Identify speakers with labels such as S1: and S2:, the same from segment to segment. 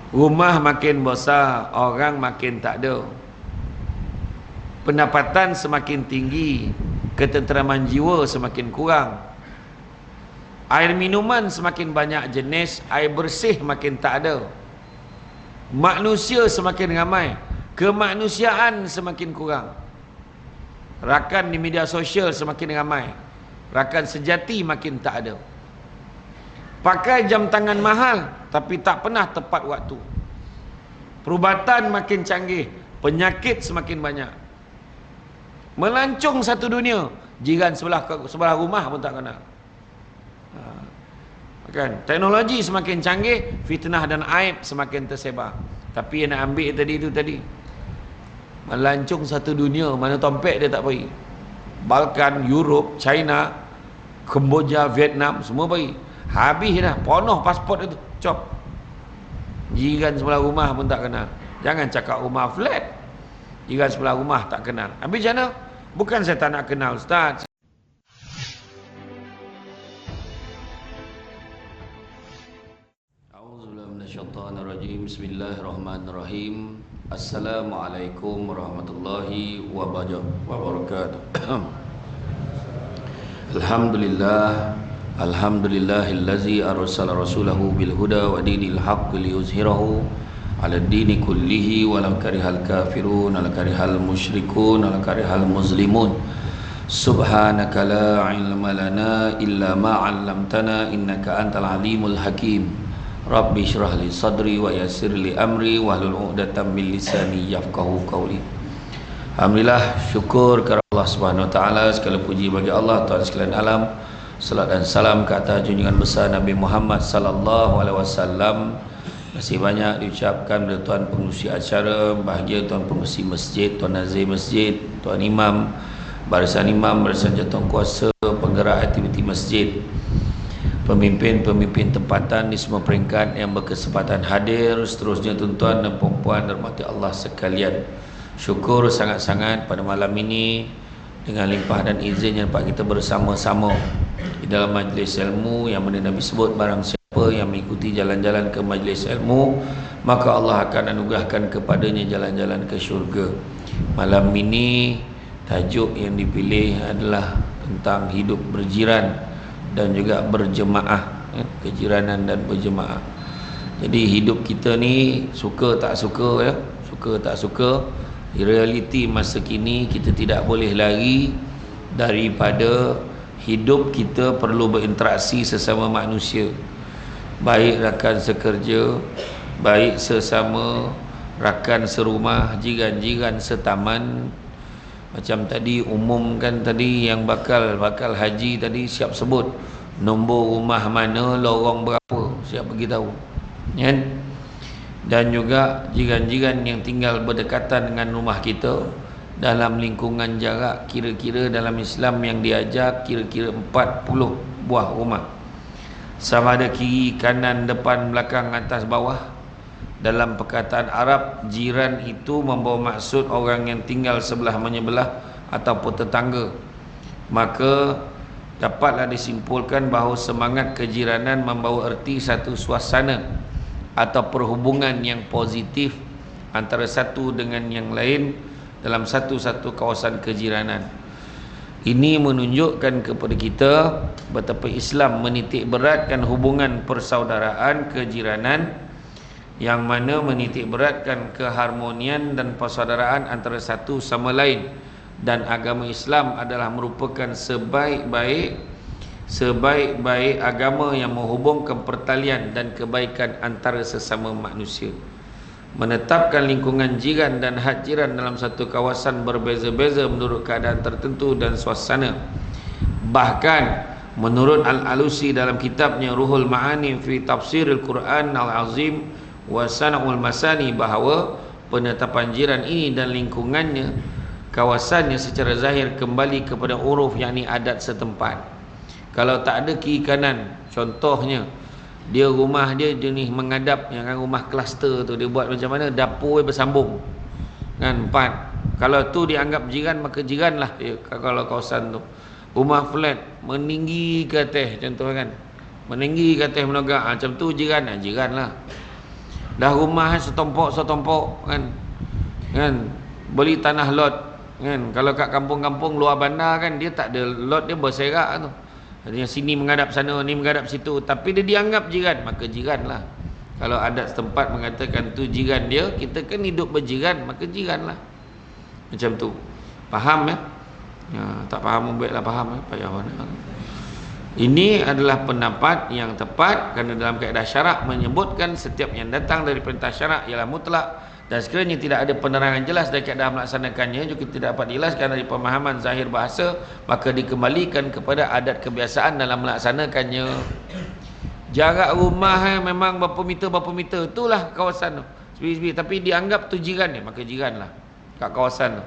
S1: Rumah makin besar, orang makin tak ada. Pendapatan semakin tinggi, ketenteraman jiwa semakin kurang. Air minuman semakin banyak jenis, air bersih makin tak ada. Manusia semakin ramai, kemanusiaan semakin kurang. Rakan di media sosial semakin ramai, rakan sejati makin tak ada. Pakai jam tangan mahal tapi tak pernah tepat waktu. Perubatan makin canggih, penyakit semakin banyak. Melancong satu dunia, jiran sebelah rumah pun tak kenal. Kan? Teknologi semakin canggih, fitnah dan aib semakin tersebar. Tapi yang nak ambil tadi melancong satu dunia, mana tompek dia tak pergi. Balkan, Europe, China, Kemboja, Vietnam, semua pergi. Habis dah, penuh pasport itu, cop. Jiran sebelah rumah pun tak kenal. Jangan cakap rumah flat, jiran sebelah rumah tak kenal. Habis macam mana? Bukan saya tak nak kenal Ustaz. A'udzubillahi minasyaitonirrajim. Bismillahirrahmanirrahim. Assalamualaikum warahmatullahi wabarakatuh. Alhamdulillah. Alhamdulillahillazi arsala rasulahu bil huda wa dinil haqqi liyuzhirahu 'ala ad-dini kullihi walau karihal kafirun wala karihal musyrikun wala karihal muslimun. Subhanaka la ilma lana illa ma 'allamtana innaka antal alimul hakim. Rabbi shrah li sadri wa yassir li amri wahlul 'uqdatam min lisani yafqahu qawli. Alhamdulillah, syukur kepada Allah Subhanahu wa taala, segala puji bagi Allah Tuhan sekalian alam. Salat dan salam ke atas junjungan besar Nabi Muhammad sallallahu alaihi wasallam. Masih banyak diucapkan kepada tuan pengurusi acara, bahagia tuan pengurusi masjid, tuan nazir masjid, tuan imam, barisan jatuh kuasa, penggerak aktiviti masjid, pemimpin-pemimpin tempatan di semua peringkat yang berkesempatan hadir, seterusnya tuan-tuan dan puan-puan dirahmati Allah sekalian. Syukur sangat-sangat pada malam ini dengan limpah dan izin yang dapat kita bersama-sama di dalam majlis ilmu yang mana Nabi sebut, barang siapa yang mengikuti jalan-jalan ke majlis ilmu, maka Allah akan anugerahkan kepadanya jalan-jalan ke syurga. Malam ini tajuk yang dipilih adalah tentang hidup berjiran dan juga berjemaah, kejiranan dan berjemaah. Jadi hidup kita ni suka tak suka, suka tak suka, di realiti masa kini kita tidak boleh lari daripada hidup kita perlu berinteraksi sesama manusia, baik rakan sekerja, baik sesama rakan serumah, jiran-jiran setaman. Macam tadi umumkan tadi yang bakal haji tadi siap sebut nombor rumah mana, lorong berapa, siap beritahu, kan? Dan juga jiran-jiran yang tinggal berdekatan dengan rumah kita dalam lingkungan jarak, kira-kira dalam Islam yang diajar kira-kira 40 buah rumah, sama ada kiri, kanan, depan, belakang, atas, bawah. Dalam perkataan Arab, jiran itu membawa maksud orang yang tinggal sebelah menyebelah ataupun tetangga. Maka dapatlah disimpulkan bahawa semangat kejiranan membawa erti satu suasana atau perhubungan yang positif antara satu dengan yang lain dalam satu-satu kawasan kejiranan. Ini menunjukkan kepada kita betapa Islam menitik beratkan hubungan persaudaraan kejiranan, yang mana menitik beratkan keharmonian dan persaudaraan antara satu sama lain. Dan agama Islam adalah merupakan sebaik-baik agama yang menghubungkan pertalian dan kebaikan antara sesama manusia. Menetapkan lingkungan jiran dan had jiran dalam satu kawasan berbeza-beza menurut keadaan tertentu dan suasana. Bahkan menurut Al-Alusi dalam kitabnya Ruhul Ma'ani fi Tafsiril Quran Al-Azim wa Sana'ul Masani, bahawa penetapan jiran ini dan lingkungannya, kawasannya secara zahir kembali kepada uruf, yakni adat setempat. Kalau tak ada kiri kanan, contohnya dia rumah dia jenis menghadap, yang kan rumah kluster tu, dia buat macam mana, dapur bersambung kan, 4. Kalau tu dianggap jiran, maka jiranlah dia. Kalau kawasan tu rumah flat meninggi ke atas, contoh kan, meninggi ke atas menegak, macam tu jiran, jiran lah. Dah rumah setompok kan. Kan beli tanah lot kan. Kalau kat kampung-kampung luar bandar kan, dia tak ada lot, dia berserak tu. Artinya sini menghadap sana, ni menghadap situ, tapi dia dianggap jiran, maka jiran lah. Kalau adat setempat mengatakan tu jiran dia, kita kan hidup berjiran, maka jiran lah. Macam tu. Faham ya? Ya, tak faham baiklah faham ya, payah mana. Ini adalah pendapat yang tepat kerana dalam kaedah syarak menyebutkan setiap yang datang dari perintah syarak ialah mutlak, dan sekiranya tidak ada penerangan jelas dari kaedah melaksanakannya juga tidak dapat dijelaskan dari pemahaman zahir bahasa, maka dikembalikan kepada adat kebiasaan dalam melaksanakannya. Jarak rumah memang berapa meter itulah kawasan tu. Tapi dianggap tu jiran dia, maka jiran lah kat kawasan tu.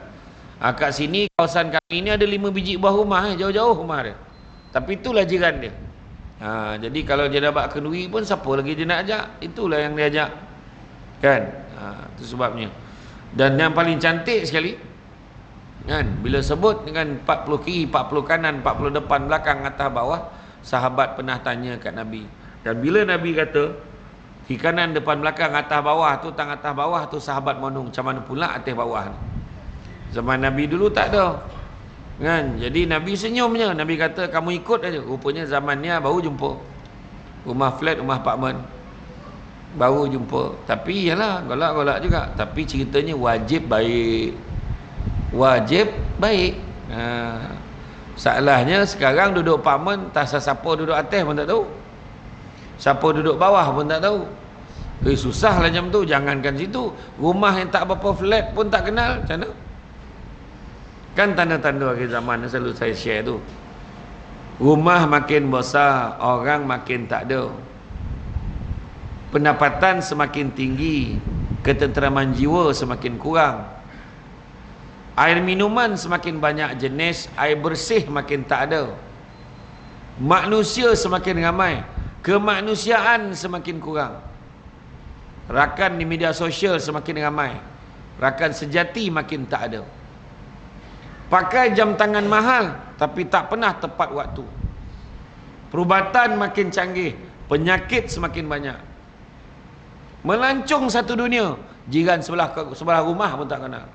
S1: Kat sini kawasan kami ni ada 5 biji buah rumah, jauh-jauh rumah dia. Tapi itulah jiran dia. Jadi kalau dia dapat kenduri pun siapa lagi dia nak ajak? Itulah yang dia ajak. Kan? Itu sebabnya. Dan yang paling cantik sekali kan, bila sebut dengan 40 kiri, 40 kanan, 40 depan, belakang, atas, bawah, sahabat pernah tanya kat Nabi. Dan bila Nabi kata kiri kanan, depan, belakang, atas, bawah, tu tang atas bawah tu, sahabat monong macam mana pula atas bawah ni? Zaman Nabi dulu tak ada. Kan? Jadi Nabi senyumnya. Nabi kata kamu ikut aja. Rupanya zaman ni baru jumpa. Rumah flat, rumah apartmen baru jumpa. Tapi yalah, golak-golak juga. Tapi ceritanya wajib baik. Wajib baik. Salahnya sekarang duduk apartmen, tak siapa duduk atas pun tak tahu. Siapa duduk bawah pun tak tahu. Susah lah macam tu. Jangankan situ, rumah yang tak berapa flat pun tak kenal. Macam mana? Kan tanda-tanda akhir zaman selalu saya share tu. Rumah makin besar, orang makin tak ada. Pendapatan semakin tinggi, ketenteraman jiwa semakin kurang. Air minuman semakin banyak jenis, air bersih makin tak ada. Manusia semakin ramai, kemanusiaan semakin kurang. Rakan di media sosial semakin ramai, rakan sejati makin tak ada. Pakai jam tangan mahal tapi tak pernah tepat waktu. Perubatan makin canggih, penyakit semakin banyak. Melancong satu dunia, jiran sebelah rumah pun tak kenal.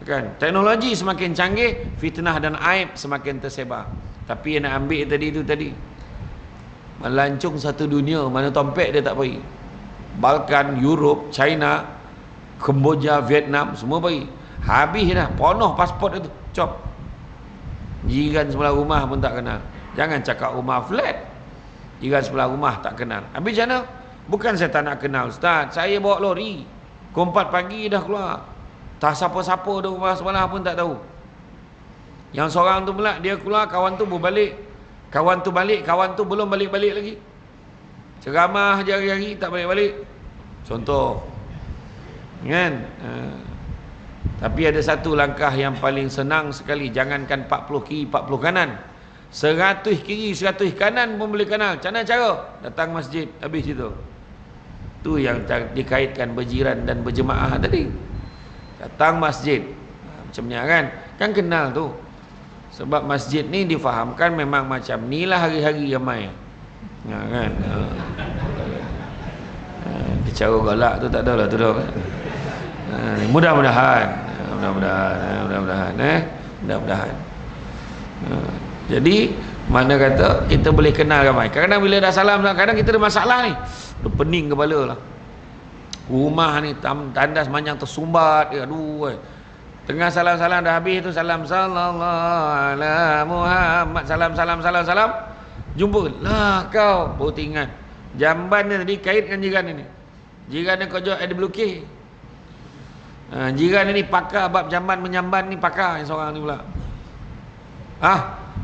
S1: Kan? Teknologi semakin canggih, fitnah dan aib semakin tersebar. Tapi yang nak ambil tadi itu tadi, melancong satu dunia, mana tompek dia tak pergi. Balkan, Europe, China, Kemboja, Vietnam, semua pergi. Habis dah, penuh pasport itu, cop. Jiran sebelah rumah pun tak kenal. Jangan cakap rumah flat, jiran sebelah rumah tak kenal. Habis macam mana? Bukan saya tak nak kenal Ustaz, saya bawa lori, pukul 4 pagi dah keluar, tak siapa-siapa di rumah sebelah pun tak tahu. Yang seorang tu pula, dia keluar, kawan tu berbalik, kawan tu balik, kawan tu belum balik-balik lagi. Ceramah je hari-hari tak balik-balik. Contoh kan? Tapi ada satu langkah yang paling senang sekali. Jangankan 40 kiri, 40 kanan, 100 kiri, 100 kanan pun boleh kenal. Macam mana cara? Datang masjid, habis itu. Tu yang dikaitkan berjiran dan berjemaah tadi. Datang masjid, macam ni kan? Kan kenal tu. Sebab masjid ni difahamkan memang macam ni lah hari-hari ramai. Kan? Cara galak tu tak ada lah tu dah. Mudah-mudahan. Mudah-mudahan. Jadi mana kata kita boleh kenal ramai. Kadang-kadang bila dah salam, kadang kita ada masalah ni, dia pening kepala lah. Rumah ni tandas panjang tersumbat, aduh. Tengah salam-salam dah habis tu, salam sallallahu ala Muhammad, salam. Jumpa lah kau, baru ingat jamban ni tadi kait dengan jiran ni. Jiran ni kau jual AWK. Jiran ni pakar bab jamban menyamban ni, pakar yang seorang ni pula.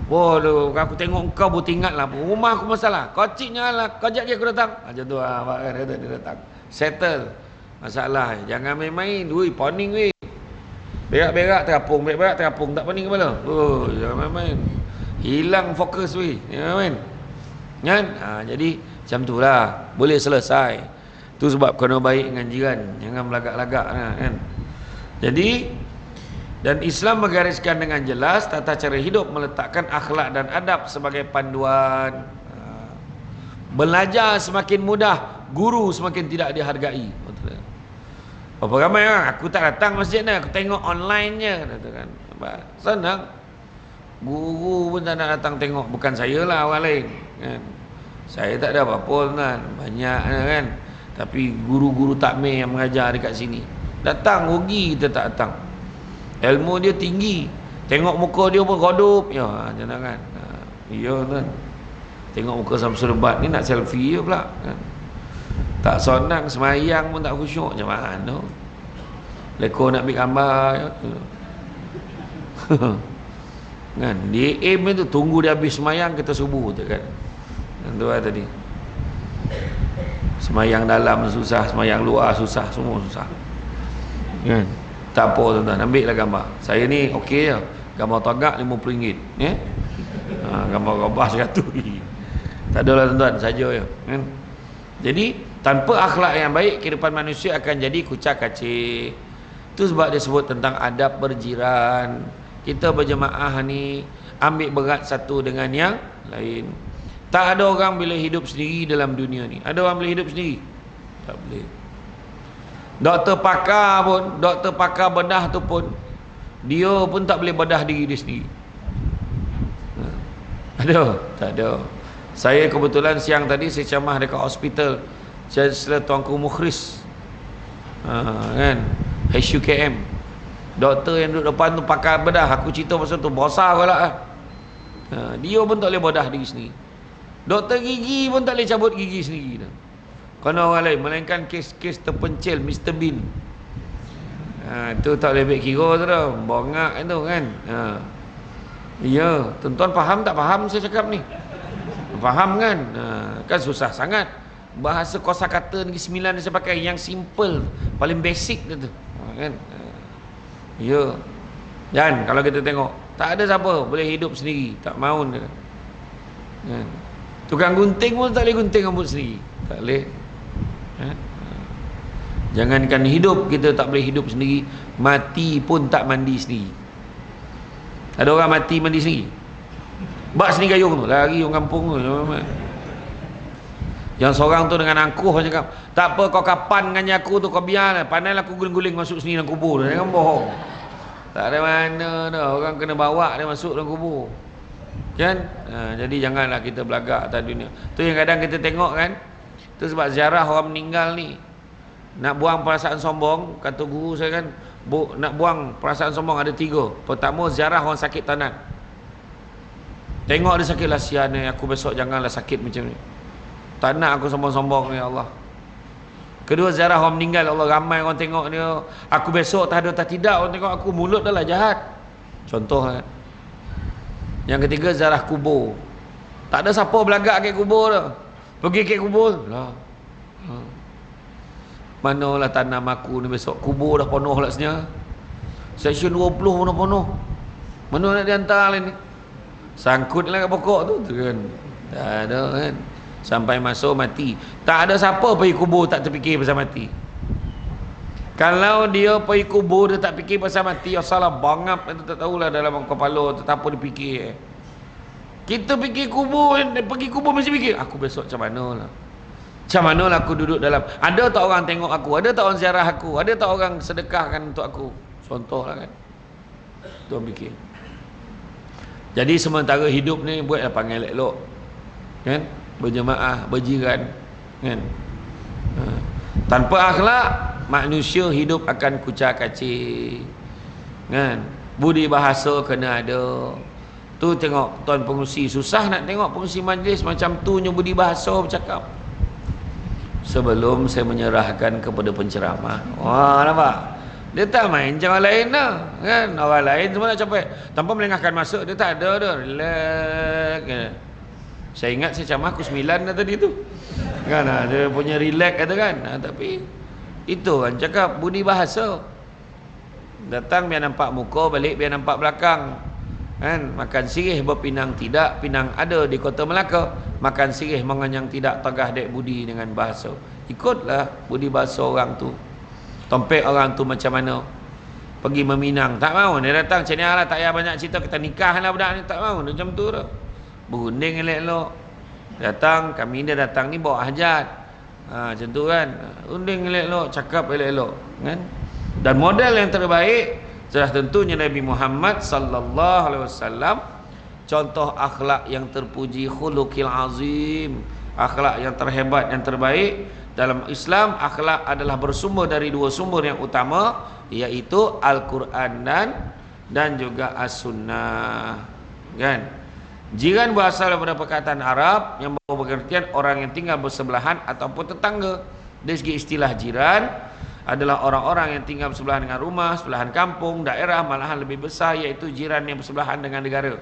S1: Bodoh, aku tengok kau baru ingat lah, rumah aku masalah, kau ciknya lah, kau ajak dia aku datang. Macam tu Pak kan, dia datang, settle masalah. Jangan main-main, poning weh. Berak-berak terapung, tak pening kepala. Jangan main-main, hilang fokus weh, jangan main kan. Jadi macam tu lah, boleh selesai. Tu sebab kena baik dengan jiran, jangan belagak-lagak kan. Jadi, dan Islam menggariskan dengan jelas tata cara hidup, meletakkan akhlak dan adab sebagai panduan. Belajar semakin mudah, guru semakin tidak dihargai. Berapa ramai orang, aku tak datang masjid ni, aku tengok online je, katakan. Senang. Guru pun tak nak datang tengok, bukan saya lah, orang lain kan. Saya tak ada apa-apa kan, banyak kan. Tapi guru-guru takmir yang mengajar dekat sini datang, rugi kita tak datang. Ilmu dia tinggi, tengok muka dia pun redup ya, jangan kan. Ya kan. Tengok muka Samsul Lebat ni nak selfie je pula kan. Tak sonang, semayang pun tak khusyuk, macam mana lekor nak ambil gambar ya. Kan dia aim tu tunggu dia habis semayang kita subuh tu kan. Tu lah tadi. Semayang dalam susah, semayang luar susah, semua susah. Kan? Tak apa tuan-tuan, ambil lah gambar. Saya ni okey je. Gambar tagak RM50. Ya? Gambar 100. Tak adalah tuan-tuan, saja je. Kan? Jadi, tanpa akhlak yang baik, kehidupan manusia akan jadi kucak-kacir. Itu sebab dia sebut tentang adab berjiran. Kita berjemaah ni, ambil berat satu dengan yang lain. Tak ada orang boleh hidup sendiri dalam dunia ni. Ada orang boleh hidup sendiri? Tak boleh. Doktor pakar bedah tu pun, dia pun tak boleh bedah diri dia sendiri. Ada? Tak ada. Saya kebetulan siang tadi saya ceramah dekat hospital setelah Tuanku Mukhris kan, HUKM. Doktor yang duduk depan tu pakar bedah. Aku cerita pasal tu, bosar pula dia pun tak boleh bedah diri sendiri. Doktor gigi pun tak boleh cabut gigi sendiri dah. Kena orang lain, melainkan kes-kes terpencil Mr. Bean. Itu tak boleh ambil kira tu dah, bongak itu kan. Ya, tuan-tuan faham tak faham saya cakap ni? Faham kan? Kan susah sangat. Bahasa kosakata Negeri Sembilan saya pakai yang simple, paling basic tu kan. Ya. Dan kalau kita tengok, tak ada siapa boleh hidup sendiri, tak mahu dia. Kan? Tukang gunting pun tak boleh gunting rambut sendiri. Tak boleh. Jangankan hidup, kita tak boleh hidup sendiri. Mati pun tak mandi sendiri. Ada orang mati mandi sendiri. Bak sendiri gayung tu, lari orang kampung tu. Yang seorang tu dengan angkuh cakap, tak apa kau kapan dengan aku tu, kau biar, pandai aku guling-guling masuk sini dalam kubur. Jangan bohong. Tak ada mana dah, orang kena bawa dia masuk dalam kubur. Kan? Jadi janganlah kita belagak atas dunia. Tu yang kadang kita tengok kan. Tu sebab ziarah orang meninggal ni, nak buang perasaan sombong, kata guru saya kan, nak buang perasaan sombong ada 3. Pertama, ziarah orang sakit tanat. Tengok dia sakit, lah sian ni, aku besok janganlah sakit macam ni. Tak nak aku sombong-sombong ni Allah. Kedua, ziarah orang meninggal, Allah ramai orang tengok dia. Aku besok tak ada tak tidak orang tengok aku, mulut dah lah jahat. Contoh kan. Yang ketiga, ziarah kubur. Tak ada siapa belagak ke kubur dah. Pergi ke kubur lah. Manalah tanam aku ni besok, kubur dah penuh lah sebenarnya. Seksyen 20 pun dah penuh. Mana nak dihantar ni? Sangkut lah kat pokok tu kan. Tak ada kan. Sampai masuk mati. Tak ada siapa pergi kubur tak terfikir pasal mati. Kalau dia pergi kubur dia tak fikir pasal mati, ya salah bangap, itu tak tahulah dalam kepala tu apa dia fikir. Kita fikir kubur, pergi kubur mesti fikir, aku besok macam mana lah. Macam mana lah aku duduk dalam, ada tak orang tengok aku, ada tak orang ziarah aku, ada tak orang sedekahkan untuk aku. Contoh lah kan. Tu orang fikir. Jadi sementara hidup ni buatlah panggil elok. Kan? Berjemaah, berjiran. Kan? Tanpa akhlak, manusia hidup akan kucak-kacir. Kan? Budi bahasa kena ada. Tu tengok tuan pengurusi, susah nak tengok pengurusi majlis macam tu nya budi bahasa bercakap. Sebelum saya menyerahkan kepada penceramah. Wah, nampak? Dia tak main macam orang lain dah. Kan? Orang lain semua nak capek. Tanpa melengahkan masa, dia tak ada dah. Relax. Kan? Saya ingat saya ceramah aku 9 dah tadi tu. Kan? Dia punya relax kata kan. Tapi itu kan cakap budi bahasa. Datang biar nampak muka, balik biar nampak belakang. Kan? Makan sirih berpinang tidak, pinang ada di kota Melaka. Makan sirih menganyang tidak, tegah dek budi dengan bahasa. Ikutlah budi bahasa orang tu. Tompek orang tu macam mana. Pergi meminang, tak mau. Dia datang macam ni lah, tak payah banyak cerita, kita nikah lah budak ni, tak mau. Dia macam tu dah. Berunding elok-elok. Datang, kami dia datang ni bawa hajat. Macam tu kan. Unding elok-elok, cakap elok-elok kan. Dan model yang terbaik sudah tentunya Nabi Muhammad sallallahu alaihi wasallam, contoh akhlak yang terpuji, khuluqil azim, akhlak yang terhebat, yang terbaik. Dalam Islam, akhlak adalah bersumber dari dua sumber yang utama, iaitu Al-Quran dan juga As-Sunnah kan. Jiran berasal daripada perkataan Arab yang berpengertian orang yang tinggal bersebelahan ataupun tetangga. Dari segi istilah jiran adalah orang-orang yang tinggal bersebelahan dengan rumah, sebelahan kampung, daerah, malahan lebih besar, iaitu jiran yang bersebelahan dengan negara.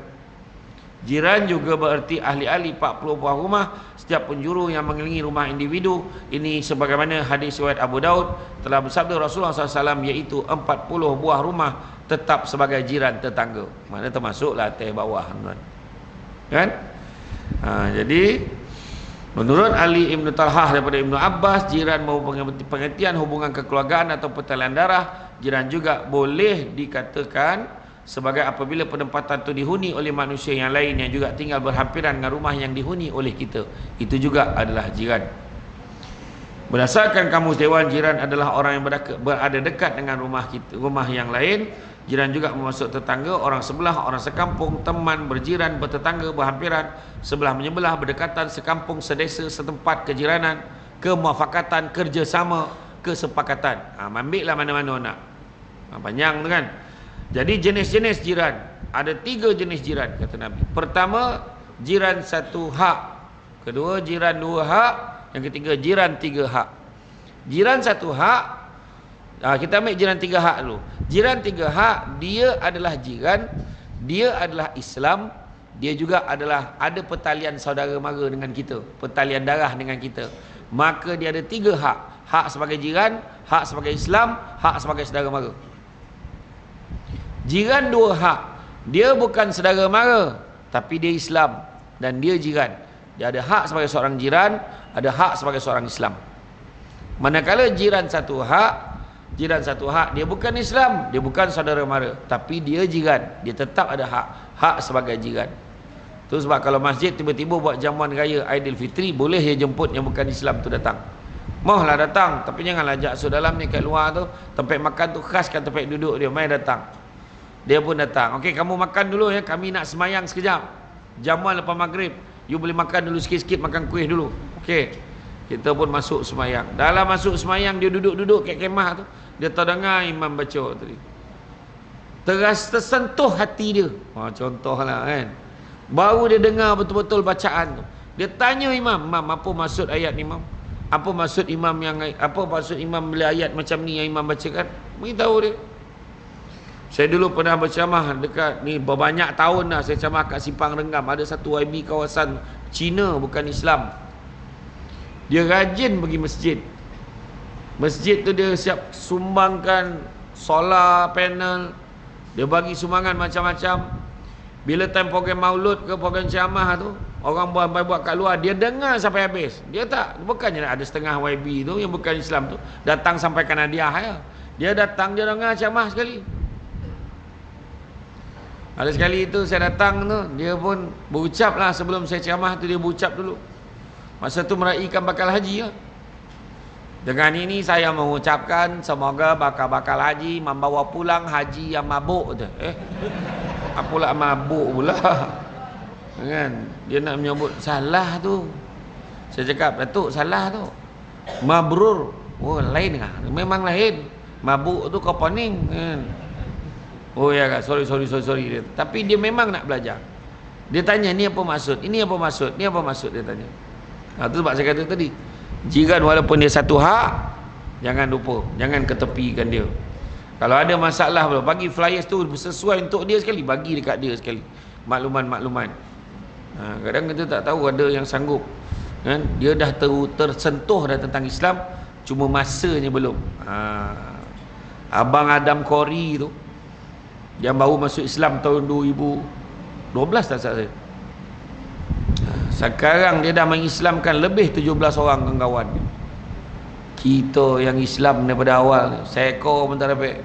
S1: Jiran juga bererti ahli-ahli 40 buah rumah, setiap penjuru yang mengelilingi rumah individu. Ini sebagaimana hadis riwayat Abu Daud telah bersabda Rasulullah SAW, iaitu 40 buah rumah tetap sebagai jiran tetangga. Mana termasuklah atas bawah kan? Jadi menurut Ali Ibn Talhah daripada Ibn Abbas, jiran maupun pengertian hubungan kekeluargaan atau pertalian darah. Jiran juga boleh dikatakan sebagai apabila penempatan itu dihuni oleh manusia yang lain yang juga tinggal berhampiran dengan rumah yang dihuni oleh kita. Itu juga adalah jiran. Berdasarkan kamus Dewan, jiran adalah orang yang berada dekat dengan rumah kita, rumah yang lain. Jiran juga bermaksud tetangga, orang sebelah, orang sekampung, teman, berjiran, bertetangga, berhampiran, sebelah menyebelah, berdekatan, sekampung, sedesa, setempat, kejiranan, kemuafakatan, kerjasama, kesepakatan. Ambillah mana-mana nak. Panjang tu kan. Jadi jenis-jenis jiran, ada 3 jenis jiran kata Nabi. Pertama, jiran 1 hak. Kedua, jiran 2 hak. Yang ketiga, jiran 3 hak. Jiran 1 hak, kita ambil jiran 3 hak dulu. Jiran 3 hak, dia adalah jiran, dia adalah Islam, dia juga adalah ada pertalian saudara mara dengan kita, pertalian darah dengan kita. Maka dia ada 3 hak. Hak sebagai jiran, hak sebagai Islam, hak sebagai saudara mara. Jiran 2 hak, dia bukan saudara mara, tapi dia Islam dan dia jiran. Dia ada hak sebagai seorang jiran, ada hak sebagai seorang Islam. Manakala jiran 1 hak, jiran 1 hak, dia bukan Islam, dia bukan saudara mara, tapi dia jiran, dia tetap ada hak sebagai jiran. Tu sebab kalau masjid tiba-tiba buat jamuan raya Aidilfitri, boleh dia jemput yang bukan Islam tu datang. Mohlah datang, tapi janganlah jaksu dalam ni kat luar tu, tempat makan tu khaskan tempat duduk dia, mai datang. Dia pun datang. Okey, kamu makan dulu ya, kami nak semayang sekejap. Jamuan lepas maghrib, you boleh makan dulu sikit-sikit, makan kuih dulu. Okey. Kita pun masuk semayang. Dalam masuk semayang, dia duduk-duduk kat kemah tu, dia terdengar imam baca tadi. Tersentuh hati dia. Contohlah kan. Baru dia dengar betul-betul bacaan tu. Dia tanya imam, apa maksud ayat ni, imam? Apa maksud imam bila ayat macam ni yang imam bacakan? Beritahu dia. Saya dulu pernah berceramah dekat ni, berbanyak tahun dah saya ceramah kat Simpang Renggam. Ada satu YB kawasan Cina, bukan Islam. Dia rajin pergi masjid. Masjid tu dia siap sumbangkan solar panel, dia bagi sumbangan macam-macam. Bila time program maulud ke program ceramah tu, orang buat kat luar, dia dengar sampai habis. Dia tak, bukannya ada setengah YB tu yang bukan Islam tu datang sampai kan hadiah ya. Dia datang, dia dengar ceramah sekali. Ada sekali itu saya datang tu, dia pun berucap lah sebelum saya ceramah tu, dia berucap dulu. Masa tu meraihkan bakal haji lah. Dengan ini saya mengucapkan semoga bakal haji membawa pulang haji yang mabuk tu. Apalah mabuk pula. Kan? Dia nak menyebut salah tu. Saya cakap, Datuk salah tu. Mabrur. Oh lain lah. Memang lain. Mabuk tu kau pening kan. Oh ya kan, sorry dia. Tapi dia memang nak belajar. Dia tanya, ni apa maksud? Ini apa maksud? Ni apa maksud dia tanya. Itu sebab saya kata tadi, jiran walaupun dia 1 hak, jangan lupa, jangan ketepikan dia. Kalau ada masalah, bagi flyers tu sesuai untuk dia sekali, bagi dekat dia sekali. Makluman. Kadang kita tak tahu ada yang sanggup. Kan? Dia dah tersentuh dah tentang Islam, cuma masanya belum. Abang Adam Kori tu, yang baru masuk Islam tahun 2012 tak salah saya. Sekarang dia dah mengislamkan lebih 17 orang kawan. Kita yang Islam daripada awal, seekor pun tak dapat.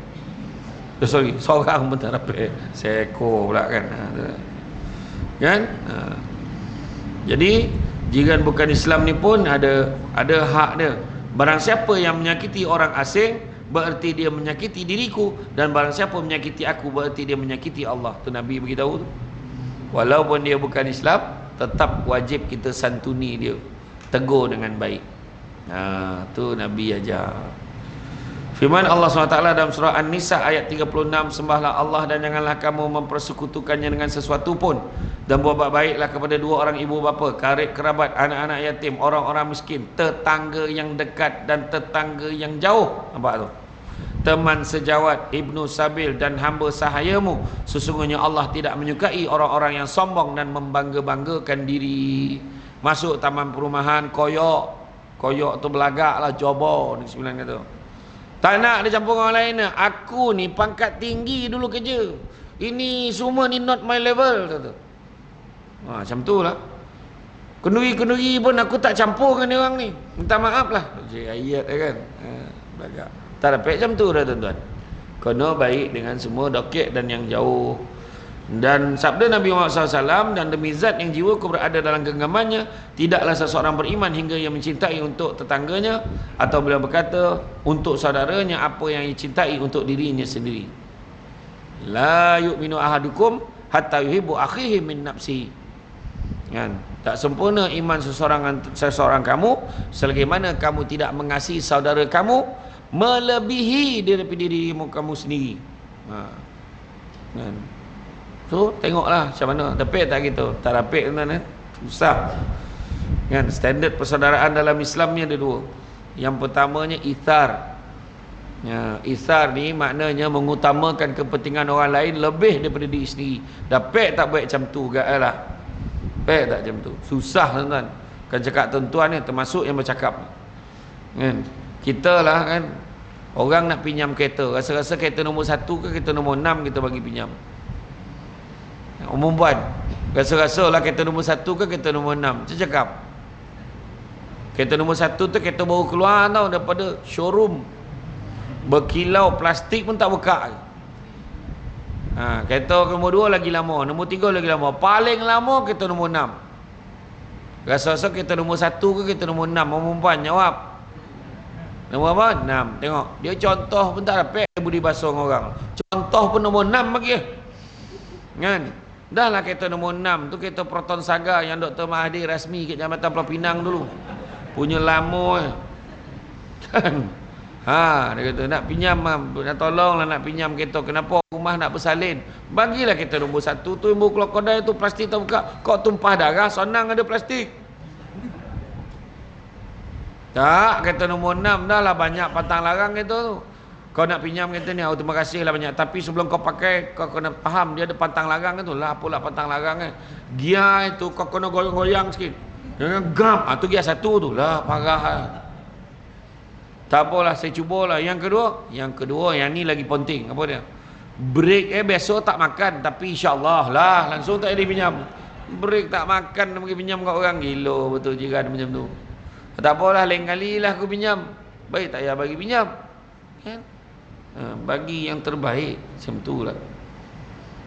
S1: Seorang pun tak dapat. Seekor pula kan. Kan? Jadi Jiran bukan Islam ni pun ada hak dia. Barang siapa yang menyakiti orang asing, bererti dia menyakiti diriku, dan barang siapa menyakiti aku, bererti dia menyakiti Allah. Tu Nabi beritahu tu. Walaupun dia bukan Islam, tetap wajib kita santuni dia, tegur dengan baik. Tu Nabi ajar. Firman Allah SWT dalam surah An-Nisa ayat 36, sembahlah Allah dan janganlah kamu mempersekutukannya dengan sesuatu pun, dan buat baiklah kepada dua orang ibu bapa, karib kerabat, anak-anak yatim, orang-orang miskin, tetangga yang dekat dan tetangga yang jauh. Nampak tu? Teman sejawat, ibnu sabil dan hamba sahayamu. Sesungguhnya Allah tidak menyukai orang-orang yang sombong dan membangga-banggakan diri. Masuk taman perumahan, koyok tu belagak lah, jobo ni sembilan kata. Tak nak dia campur orang lain. Aku ni pangkat tinggi dulu kerja. Ini semua ni not my level, kata. Macam tu lah. Kenduri-kenduri pun aku tak campur dengan dia orang ni. Minta maaf lah. Ayat kan. Belagak. Tak dapat macam tu dah tuan-tuan. Kena baik dengan semua doket dan yang jauh. Dan sabda Nabi Muhammad SAW, dan demi zat yang jiwaku berada dalam genggamannya, tidaklah seseorang beriman hingga ia mencintai untuk tetangganya, atau beliau berkata untuk saudaranya apa yang ia cintai untuk dirinya sendiri. La yu'minu ahadukum hatta yuhibbu akhihi min nafsihi. Kan? Tak sempurna iman seseorang kamu selagi mana kamu tidak mengasihi saudara kamu melebihi daripada dirimu kamu sendiri. Kan? So tengoklah macam mana. Dapat tak gitu? Tak dapat tuan-tuan, susah. Kan, standard persaudaraan dalam Islam ni ada dua. Yang pertamanya ithar. Ithar ni maknanya mengutamakan kepentingan orang lain lebih daripada diri sendiri. Dapat tak baik macam tu gaklah. Dapat tak macam tu? Susah tuan-tuan. Kan cakap tuan-tuan ni termasuk yang bercakap. Kan? Kita lah kan, orang nak pinjam kereta, rasa-rasa kereta nombor 1 ke kereta nombor 6 kita bagi pinjam. Umum buat rasa-rasa lah kereta nombor 1 ke kereta nombor 6. Saya cakap kereta nombor 1 tu kereta baru keluar tau, daripada showroom, berkilau, plastik pun tak buka. Kereta nombor 2 lagi lama, nombor 3 lagi lama, paling lama kereta nombor 6. Rasa-rasa kereta nombor 1 ke kereta nombor 6? Umum puan jawab nombor apa? 6. Tengok dia contoh pun tak dapat budi basuh orang. Contoh pun nombor 6 bagi kan. Dah lah kereta nombor 6 tu kereta Proton Saga yang Dr. Mahathir rasmi kat Jambatan Pulau Pinang dulu. Punya lama kan. Dia kata nak pinjam, nak tolonglah nak pinjam kereta. Kenapa rumah nak bersalin? Bagilah kereta nombor 1 tu yang baru keluar kodai tu, plastik tak buka. Kau tumpah darah, sonang ada plastik. Tak, kereta nombor 6 dah lah banyak pantang larang kereta tu. Kau nak pinjam kereta ni, terima kasih lah banyak. Tapi sebelum kau pakai, kau kena faham dia ada pantang larang tu. Lah apalah pantang larang kan. Gear itu kau kena goyang-goyang sikit. Jangan gam. Tu gear 1 tu. Lah parah lah. Tak apalah, saya cubalah. Yang kedua, yang ni lagi penting. Apa dia? Break biasa tak makan. Tapi insyaAllah lah, langsung tak ada pinjam. Break tak makan, pergi pinjam kat orang. Gila betul jiran macam tu. Tak apalah, lain kali lah aku pinjam. Baik tak payah bagi pinjam. Kan? Bagi yang terbaik. Macam tu lah.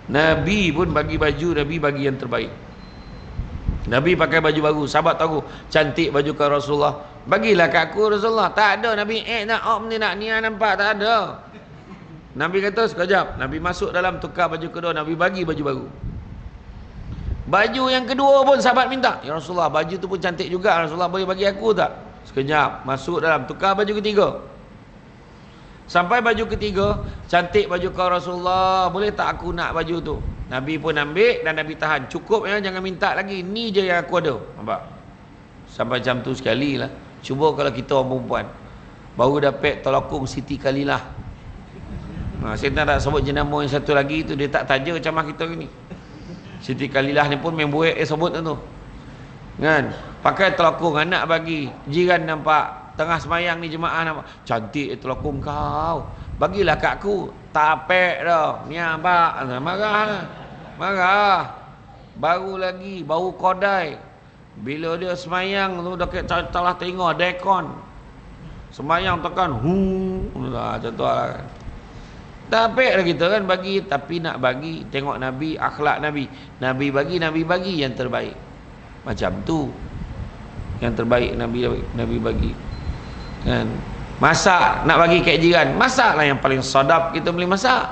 S1: Nabi pun bagi baju, Nabi bagi yang terbaik. Nabi pakai baju baru, sahabat tahu cantik baju ke Rasulullah, bagilah kat aku Rasulullah. Tak ada Nabi nak ni nak ni nampak, tak ada. Nabi kata sekejap, Nabi masuk dalam tukar baju kedua, Nabi bagi baju baru. Baju yang kedua pun sahabat minta, ya Rasulullah baju tu pun cantik juga, Rasulullah boleh bagi aku tak? Sekejap, masuk dalam tukar baju ketiga. Sampai baju ketiga, cantik baju kau Rasulullah, boleh tak aku nak baju tu? Nabi pun ambil dan Nabi tahan. Cukup ya, jangan minta lagi. Ni je yang aku ada. Nampak? Sampai jam tu sekali lah. Cuba kalau kita orang perempuan baru dapat tolakung Siti Kalilah. Saya tak sebut jenama yang satu lagi tu, dia tak taja macam kita ni. Siti Kalilah ni pun main buat sebut tu. Kan? Pakai tolakung anak bagi. Jiran nampak. Tengah semayang ni jemaah nampak, cantik itu lakung kau, bagilah kat aku. Tak apek dah ni abang. Marah baru lagi, baru kodai. Bila dia semayang tu dekat telah tengok dekon semayang tekan macam tu lah. Tak apek dah kita kan bagi. Tapi nak bagi, tengok Nabi, akhlak Nabi. Nabi bagi yang terbaik. Macam tu. yang terbaik Nabi bagi kan. Masak nak bagi kat jiran, masaklah yang paling sedap kita boleh masak.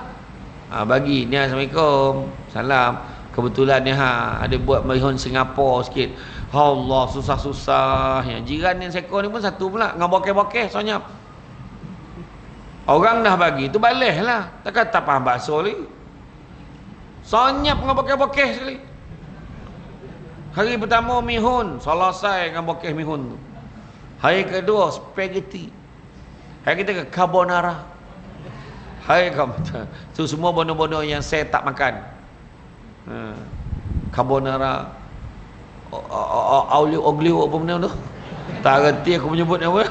S1: Bagi ni, Assalamualaikum, salam. Kebetulan ni ada buat mihun Singapura sikit. Allah, susah-susah. Yang jiran yang seko ni pun satu pula dengan bokeh-bokeh sonyap. Orang dah bagi tu balas lah. Takkan tak faham bahasa lagi. Sonyap dengan bokeh-bokeh sekali. Hari pertama mihun, selesai dengan bokeh mihun tu. Hari kedua spaghetti. Hari ketiga carbonara. Hari keempat tu semua bono-bono yang saya tak makan. Carbonara, oglio apa benda tu? Tak reti aku menyebut apa.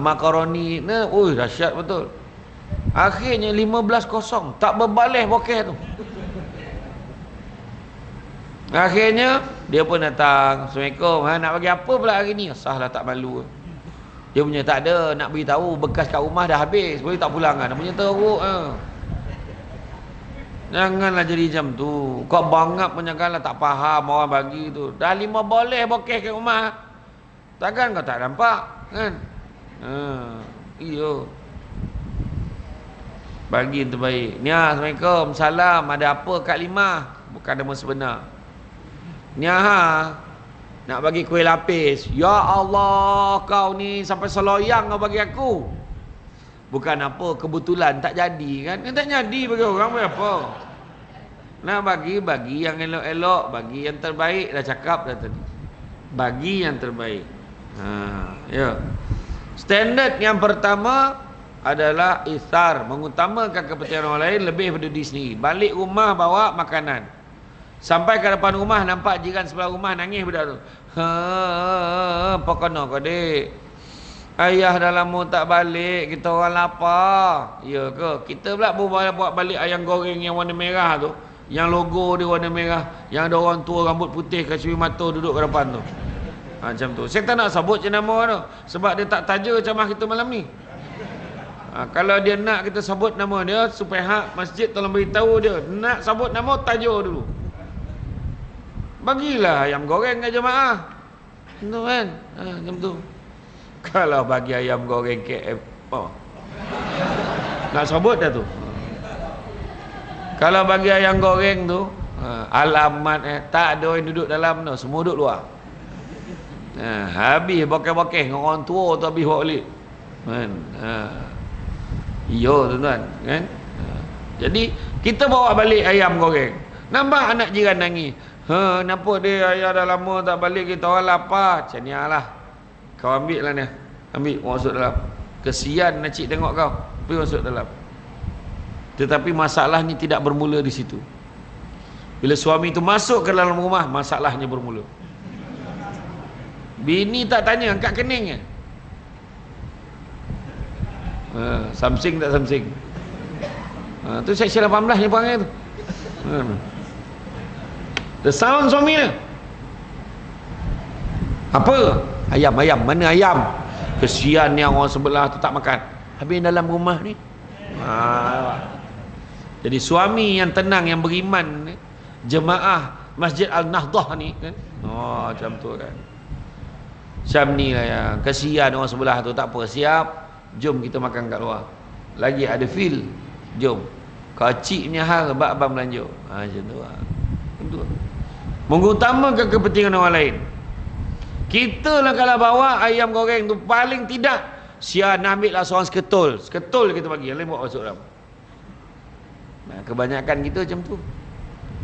S1: Makaroni ni, dahsyat betul. Akhirnya 15-0, tak berbalih bokeh tu. Akhirnya dia pun datang, Assalamualaikum, nak bagi apa pula hari ni? Sahlah tak malu. Dia punya tak ada, nak beritahu bekas kat rumah dah habis, boleh tak pulang kan? Dia punya teruk. Janganlah jadi jam tu. Kau bangap pun janganlah tak faham orang bagi tu. Dah 5 boleh bokeh kat rumah. Takkan kau tak nampak kan? Iyo. Bagi yang terbaik. Ni, Assalamualaikum, salam, ada apa Kak Limah? Bukan nama sebenar. Ni, nak bagi kuih lapis. Ya Allah, kau ni sampai seloyang kau bagi aku. Bukan apa, kebetulan tak jadi kan? Tak jadi bagi orang apa. Nak bagi yang elok-elok, bagi yang terbaik. Dah cakap dah tadi. Bagi yang terbaik. Ya. Standard yang pertama adalah ithar, mengutamakan kepentingan orang lain lebih daripada diri sendiri. Balik rumah bawa makanan. Sampai ke depan rumah nampak jiran sebelah rumah nangis budak tu. Apa kena kau dek? Ayah dah lama tak balik, kita orang lapar. Ya ke? Kita pula buat balik ayam goreng yang warna merah tu, yang logo dia warna merah, yang ada orang tua rambut putih kacau mata duduk ke depan tu. Macam tu. Saya tak nak sebut jenama tu, sebab dia tak taja ceramah kita malam ni. Kalau dia nak kita sebut nama dia, supaya hak masjid tolong beritahu dia, nak sebut nama taja dulu. Bagilah ayam goreng ke jemaah. Tu kan? Macam tu. Kalau bagi ayam goreng KF, nak sebut dah tu. Kalau bagi ayam goreng tu, alamat tak ada yang duduk dalam tu, semua duduk luar. Habis bokeh-bokeh dengan orang tua tu habis bawa balik. Kan? Iyo tuan-tuan, kan? Jadi kita bawa balik ayam goreng. Nampak anak jiran nangis. Kenapa dia ayah dah lama tak balik, kita orang lapar. Macam ni lah. Kau ambil lah ni. Ambil, masuk dalam. Kesian nak cik tengok kau. Pergi masuk dalam. Tetapi masalah ni tidak bermula di situ. Bila suami tu masuk ke dalam rumah, masalahnya bermula. Bini tak tanya, angkat keningnya. Samsing tak samsing. Tu seksi 18 ni perangai tu. The sound suami dia. Apa? Ayam. Mana ayam? Kesian yang orang sebelah tu tak makan. Habis dalam rumah ni. Jadi suami yang tenang, yang beriman ni, jemaah Masjid Al-Nahdah ni kan. Macam tu kan. Macam ni lah yang kesian orang sebelah tu. Tak apa, siap. Jom kita makan kat luar. Lagi ada feel. Jom. Kacik punya hal, abang belanja. Macam tu lah. Macam tu. Mengutamakan kepentingan orang lain. Kita lah kalau bawa ayam goreng tu, paling tidak Sian ambil lah seorang seketul. Seketul kita bagi, yang lain bawa masuk dalam. Kebanyakan kita macam tu.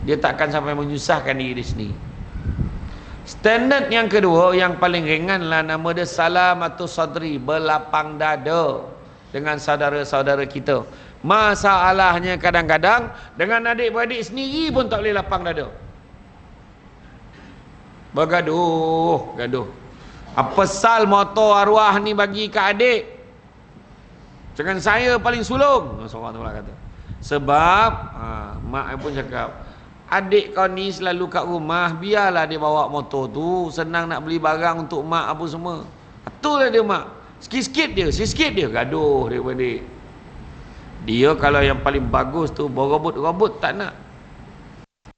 S1: Dia takkan sampai menyusahkan diri dia sendiri. Standard yang kedua, yang paling ringan lah, nama dia salamatus sadri, berlapang dada dengan saudara-saudara kita. Masalahnya kadang-kadang dengan adik-beradik sendiri pun tak boleh lapang dada. Bergaduh. Apa sal motor arwah ni bagi ke adik? Jangan saya paling sulung. Seorang tu lah kata. Sebab mak pun cakap, adik kau ni selalu kat rumah, biarlah dia bawa motor tu, senang nak beli barang untuk mak apa semua. Itulah dia mak. Sikit-sikit dia gaduh dia beradik. Dia kalau yang paling bagus tu berobot tak nak.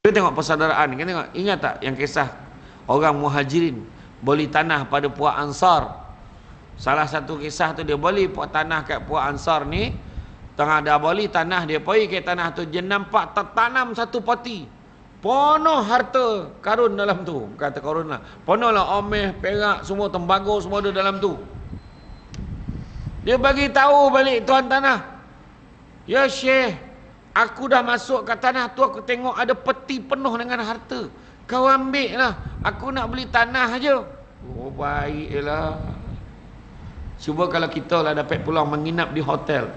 S1: Kita tengok persaudaraan, kita tengok, ingat tak yang kisah orang muhajirin beli tanah pada puak Ansar. Salah satu kisah tu dia beli tanah kat puak Ansar ni, tengah dah beli tanah, dia pergi ke tanah tu, dia nampak tertanam satu peti penuh harta karun dalam tu. Kata karun lah, penuh lah omeh, perak, semua tembaga, semua ada dalam tu. Dia bagi tahu balik tuan tanah, ya Syekh, aku dah masuk kat tanah tu, aku tengok ada peti penuh dengan harta, kau ambil lah, aku nak beli tanah aja. Oh baiklah. Cuba kalau kita lah dapat pulang menginap di hotel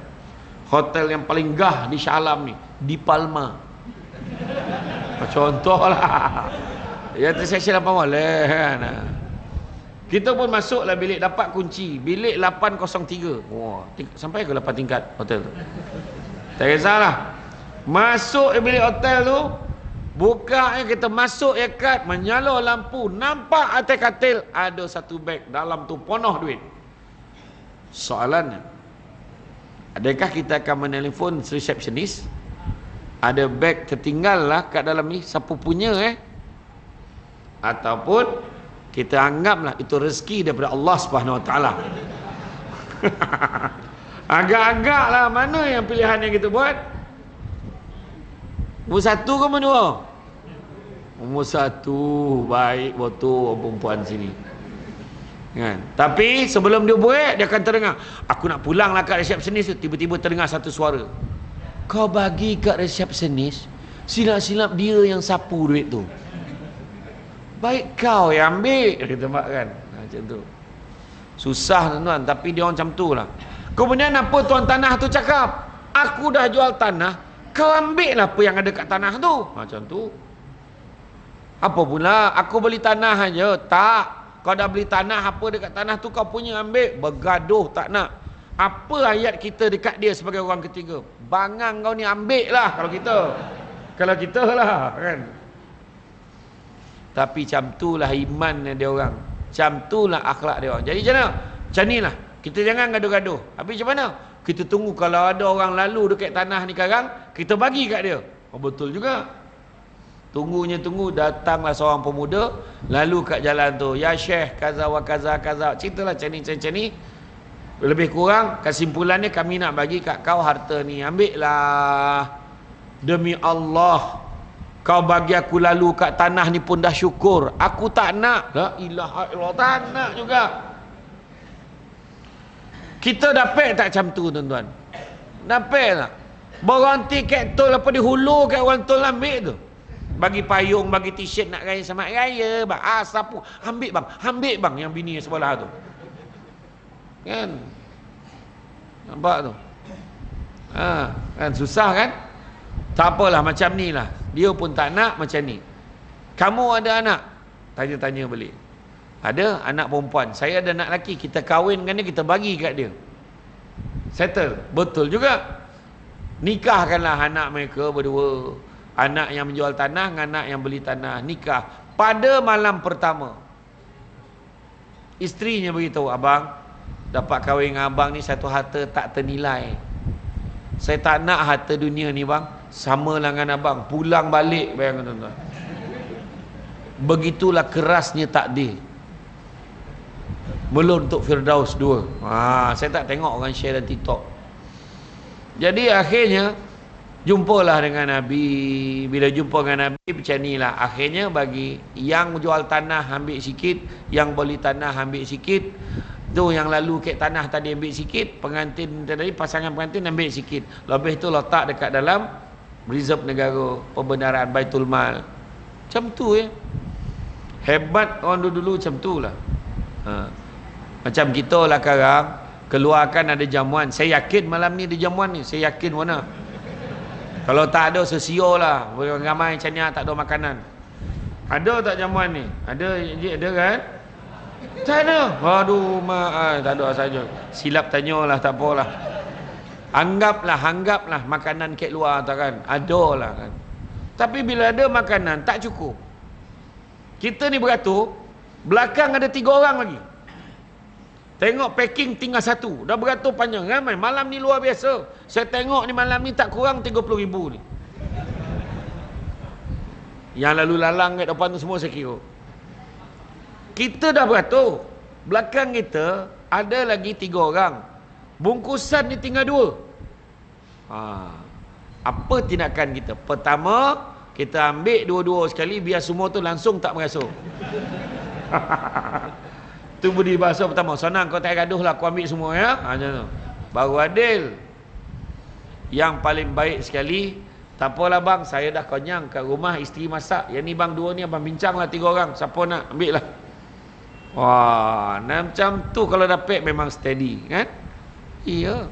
S1: yang paling gah di Shah Alam ni, di Palma contoh lah, ya tu section 8 boleh kan. Kita pun masuklah bilik, dapat kunci bilik 803. Wah, sampai ke 8 tingkat hotel tu, tak kisahlah. Masuk bilik hotel tu, buka kita masuk kad, menyala lampu, nampak atas katil ada satu beg, dalam tu penuh duit. Soalannya, adakah kita akan menelpon resepsionis, ada beg tertinggal lah kat dalam ni, siapa punya ataupun kita anggaplah itu rezeki daripada Allah Subhanahu Wa Taala. Agak-agak lah, mana yang pilihan yang kita buat? Nombor 1 ke nombor 2? Nombor 1. Baik, betul perempuan sini kan? Tapi sebelum dia buat, dia akan terdengar, aku nak pulang lah kat resepsionis tu. Tiba-tiba terdengar satu suara, kau bagi kat resepsionis, silap-silap dia yang sapu duit tu, baik kau yang ambil, kita mak kan. Macam tu. Susah tuan-tuan, tapi dia orang macam tu lah. Kemudian apa tuan tanah tu cakap, aku dah jual tanah, kau ambil lah apa yang ada kat tanah tu. Macam tu. Apa pula aku beli tanah aja? Tak, kau dah beli tanah, apa dekat tanah tu kau punya, ambil. Bergaduh tak nak. Apa ayat kita dekat dia sebagai orang ketiga? Bangang kau ni, ambil lah kalau kita lah kan. Tapi macam tu lah iman dia orang, macam tu lah akhlak dia orang. Jadi macam mana? Macam ni lah, kita jangan gaduh-gaduh. Habis macam mana? Kita tunggu kalau ada orang lalu dekat tanah ni sekarang, kita bagi kat dia. Oh betul juga. Tunggu, datanglah seorang pemuda lalu kat jalan tu, ya Syekh kaza wa kaza kaza, ceritalah macam ni. Lebih kurang kesimpulannya, kami nak bagi kat kau harta ni, ambil lah. Demi Allah, kau bagi aku lalu kat tanah ni pun dah syukur. Aku tak nak. La ilaha illallah, tak nak juga. Kita dapat tak macam tu tuan-tuan? Dapat tak? Berhenti kat tol, apa dihulu kat orang tol, ambil tu. Bagi payung, bagi t-shirt nak raya selamat raya bang. Sapu, ambil bang yang bini sebelah tu. Kan? Nampak tu? Kan susah kan? Tak apalah, macam ni lah. Dia pun tak nak macam ni. Kamu ada anak? Tanya-tanya balik. Ada anak perempuan, saya ada anak lelaki, kita kahwinkan dia, kita bagi kat dia. Settle. Betul juga. Nikahkanlah anak mereka berdua. Anak yang menjual tanah dengan anak yang beli tanah, nikah. Pada malam pertama, isterinya beritahu, abang, dapat kahwin dengan abang ni satu harta tak ternilai. Saya tak nak harta dunia ni bang, sama dengan abang, pulang balik. Bayangkan tuan-tuan, begitulah kerasnya takdir. Belum untuk Firdaus 2. Saya tak tengok orang share dalam TikTok. Jadi akhirnya jumpalah dengan Nabi. Bila jumpa dengan Nabi macam inilah. Akhirnya bagi yang jual tanah ambil sikit, yang beli tanah ambil sikit. Tu yang lalu ke tanah tadi ambil sikit, pengantin tadi, pasangan pengantin ambil sikit. Lebih tu letak dekat dalam reserve negara, pembenaran Baitul Mal. Macam tu Hebat orang dulu macam tu lah. Macam kita lah sekarang, keluarkan ada jamuan. Saya yakin malam ni ada jamuan ni. Saya yakin mana. Kalau tak ada, sesio lah. Ramai macam ni tak ada makanan. Ada tak jamuan ni? Ada kan? Tak ada. Aduh, tak ada saja. Silap tanyalah, tak apalah. Anggaplah makanan kat luar tak kan? Ada lah kan. Tapi bila ada makanan, tak cukup. Kita ni beratur, belakang ada 3 orang lagi. Tengok packing tinggal 1. Dah beratur panjang. Ramai. Malam ni luar biasa. Saya tengok ni malam ni tak kurang 30,000 ni. Yang lalu lalang kat depan tu semua saya kira. Kita dah beratur. Belakang kita ada lagi 3 orang. Bungkusan ni tinggal 2. Apa tindakan kita? Pertama, kita ambil dua-dua sekali biar semua tu langsung tak merasuk. Tu budi bahasa pertama. Senang, kau tak gaduh lah, aku ambil semua ya. Macam tu. Baru adil. Yang paling baik sekali, tak apalah bang, saya dah kenyang kat rumah, isteri masak. Yang ni bang, 2 ni abang bincang lah 3 orang. Siapa nak ambil lah. Wah, macam tu kalau dapat memang steady kan? Iya.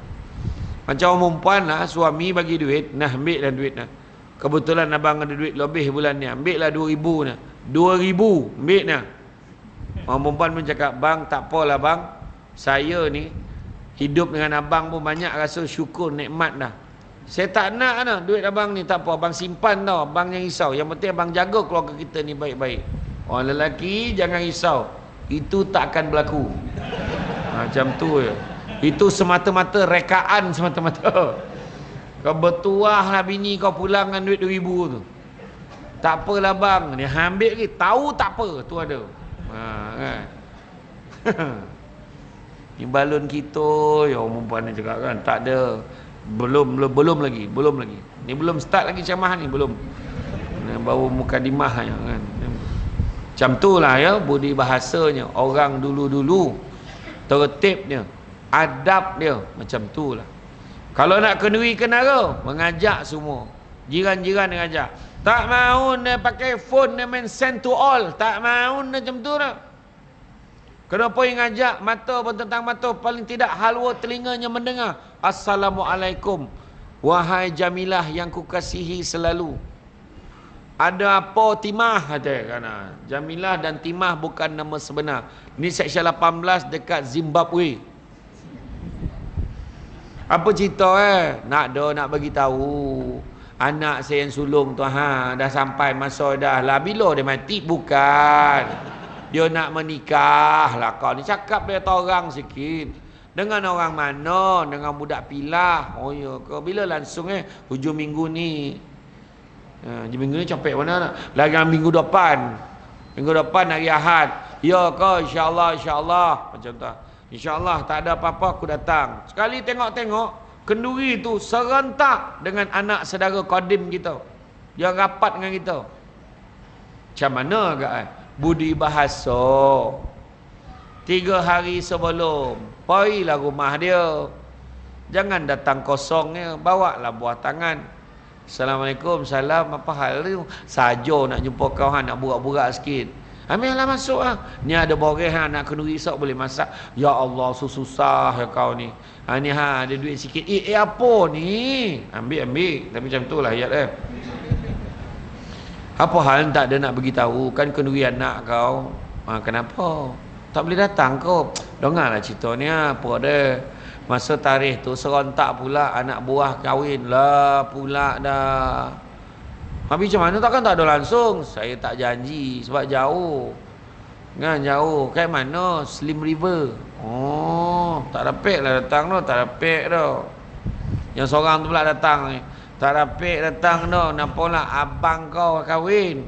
S1: Macam orang perempuan lah, suami bagi duit, nah ambil lah duit nah. Kebetulan abang ada duit lebih bulan ni, ambil lah 2,000 nah. 2,000 ambil nah. Orang perempuan pun cakap, bang tak apalah bang, saya ni hidup dengan abang pun banyak rasa syukur, nikmat dah. Saya tak nak dah duit abang ni, tak apa, abang simpan tau, abang yang risau. Yang penting abang jaga keluarga kita ni baik-baik. Orang lelaki jangan risau, itu tak akan berlaku. Macam tu je. Itu semata-mata rekaan semata-mata. Kau bertuah lah bini kau pulang dengan duit 2,000 tu. Tak apalah bang, dia ambil lagi, tahu tak apa, tu ada. Kan? Ni balon kita, ya orang perempuan ni cakap kan, tak ada. Belum lagi. Ni belum start lagi ceramah ni, belum. Baru mukadimah kan. Macam tu lah ya, budi bahasanya. Orang dulu-dulu, tertibnya, adab dia, macam tu lah. Kalau nak kenduri kenara, mengajak semua. Jiran-jiran dia ajak. Tak mahu dia pakai phone dia main send to all. Tak mahu dia macam tu dah. Kenapa yang ngajak mata bertentang mata, paling tidak halwa telinganya mendengar. Assalamualaikum. Wahai Jamilah yang kukasihi selalu. Ada apa Timah? Kan? Jamilah dan Timah bukan nama sebenar. Ini Seksyen 18 dekat Zimbabwe. Apa cerita nak bagi tahu. Anak saya yang sulung tu dah sampai masa dah lah. Bila dia mati? Bukan. Dia nak menikah lah kau ni. Cakap dia orang sikit. Dengan orang mana? Dengan budak pilah. Oh ya ke? Bila langsung hujung minggu ni. Hujung minggu ni capek mana nak? Lagi minggu depan. Minggu depan hari Ahad. Ya ke? InsyaAllah. Macam tu. InsyaAllah tak ada apa-apa aku datang. Sekali tengok-tengok. Kenduri tu serentak dengan anak saudara kodim kita. Dia rapat dengan kita. Macam mana agak budi bahasa. 3 hari sebelum, pergilah rumah dia. Jangan datang kosongnya, bawalah buah tangan. Assalamualaikum, salam, apa hal tu? Saja nak jumpa kau, nak burak-burak sikit. Ambillah masuk lah. Ni ada boreh nak kenduri esok boleh masak. Ya Allah, susah ya kau ni. Ni ada duit sikit. Apa ni? Ambil. Tapi macam tu lah ayat Apa hal tak ada nak beritahu? Kan kenduri anak kau. Kenapa? Tak boleh datang kau. Dengarlah cerita ni apa ada. Masa tarikh tu serentak pula anak buah kahwin lah pula dah. Habis macam mana takkan tak ada langsung? Saya tak janji sebab jauh. Kan jauh. Kat mana? Slim River. Oh, tak dapat lah datang tu, tak dapat dah. Yang seorang tu pula datang ni. Tak dapat datang dah. Nampaklah abang kau kahwin.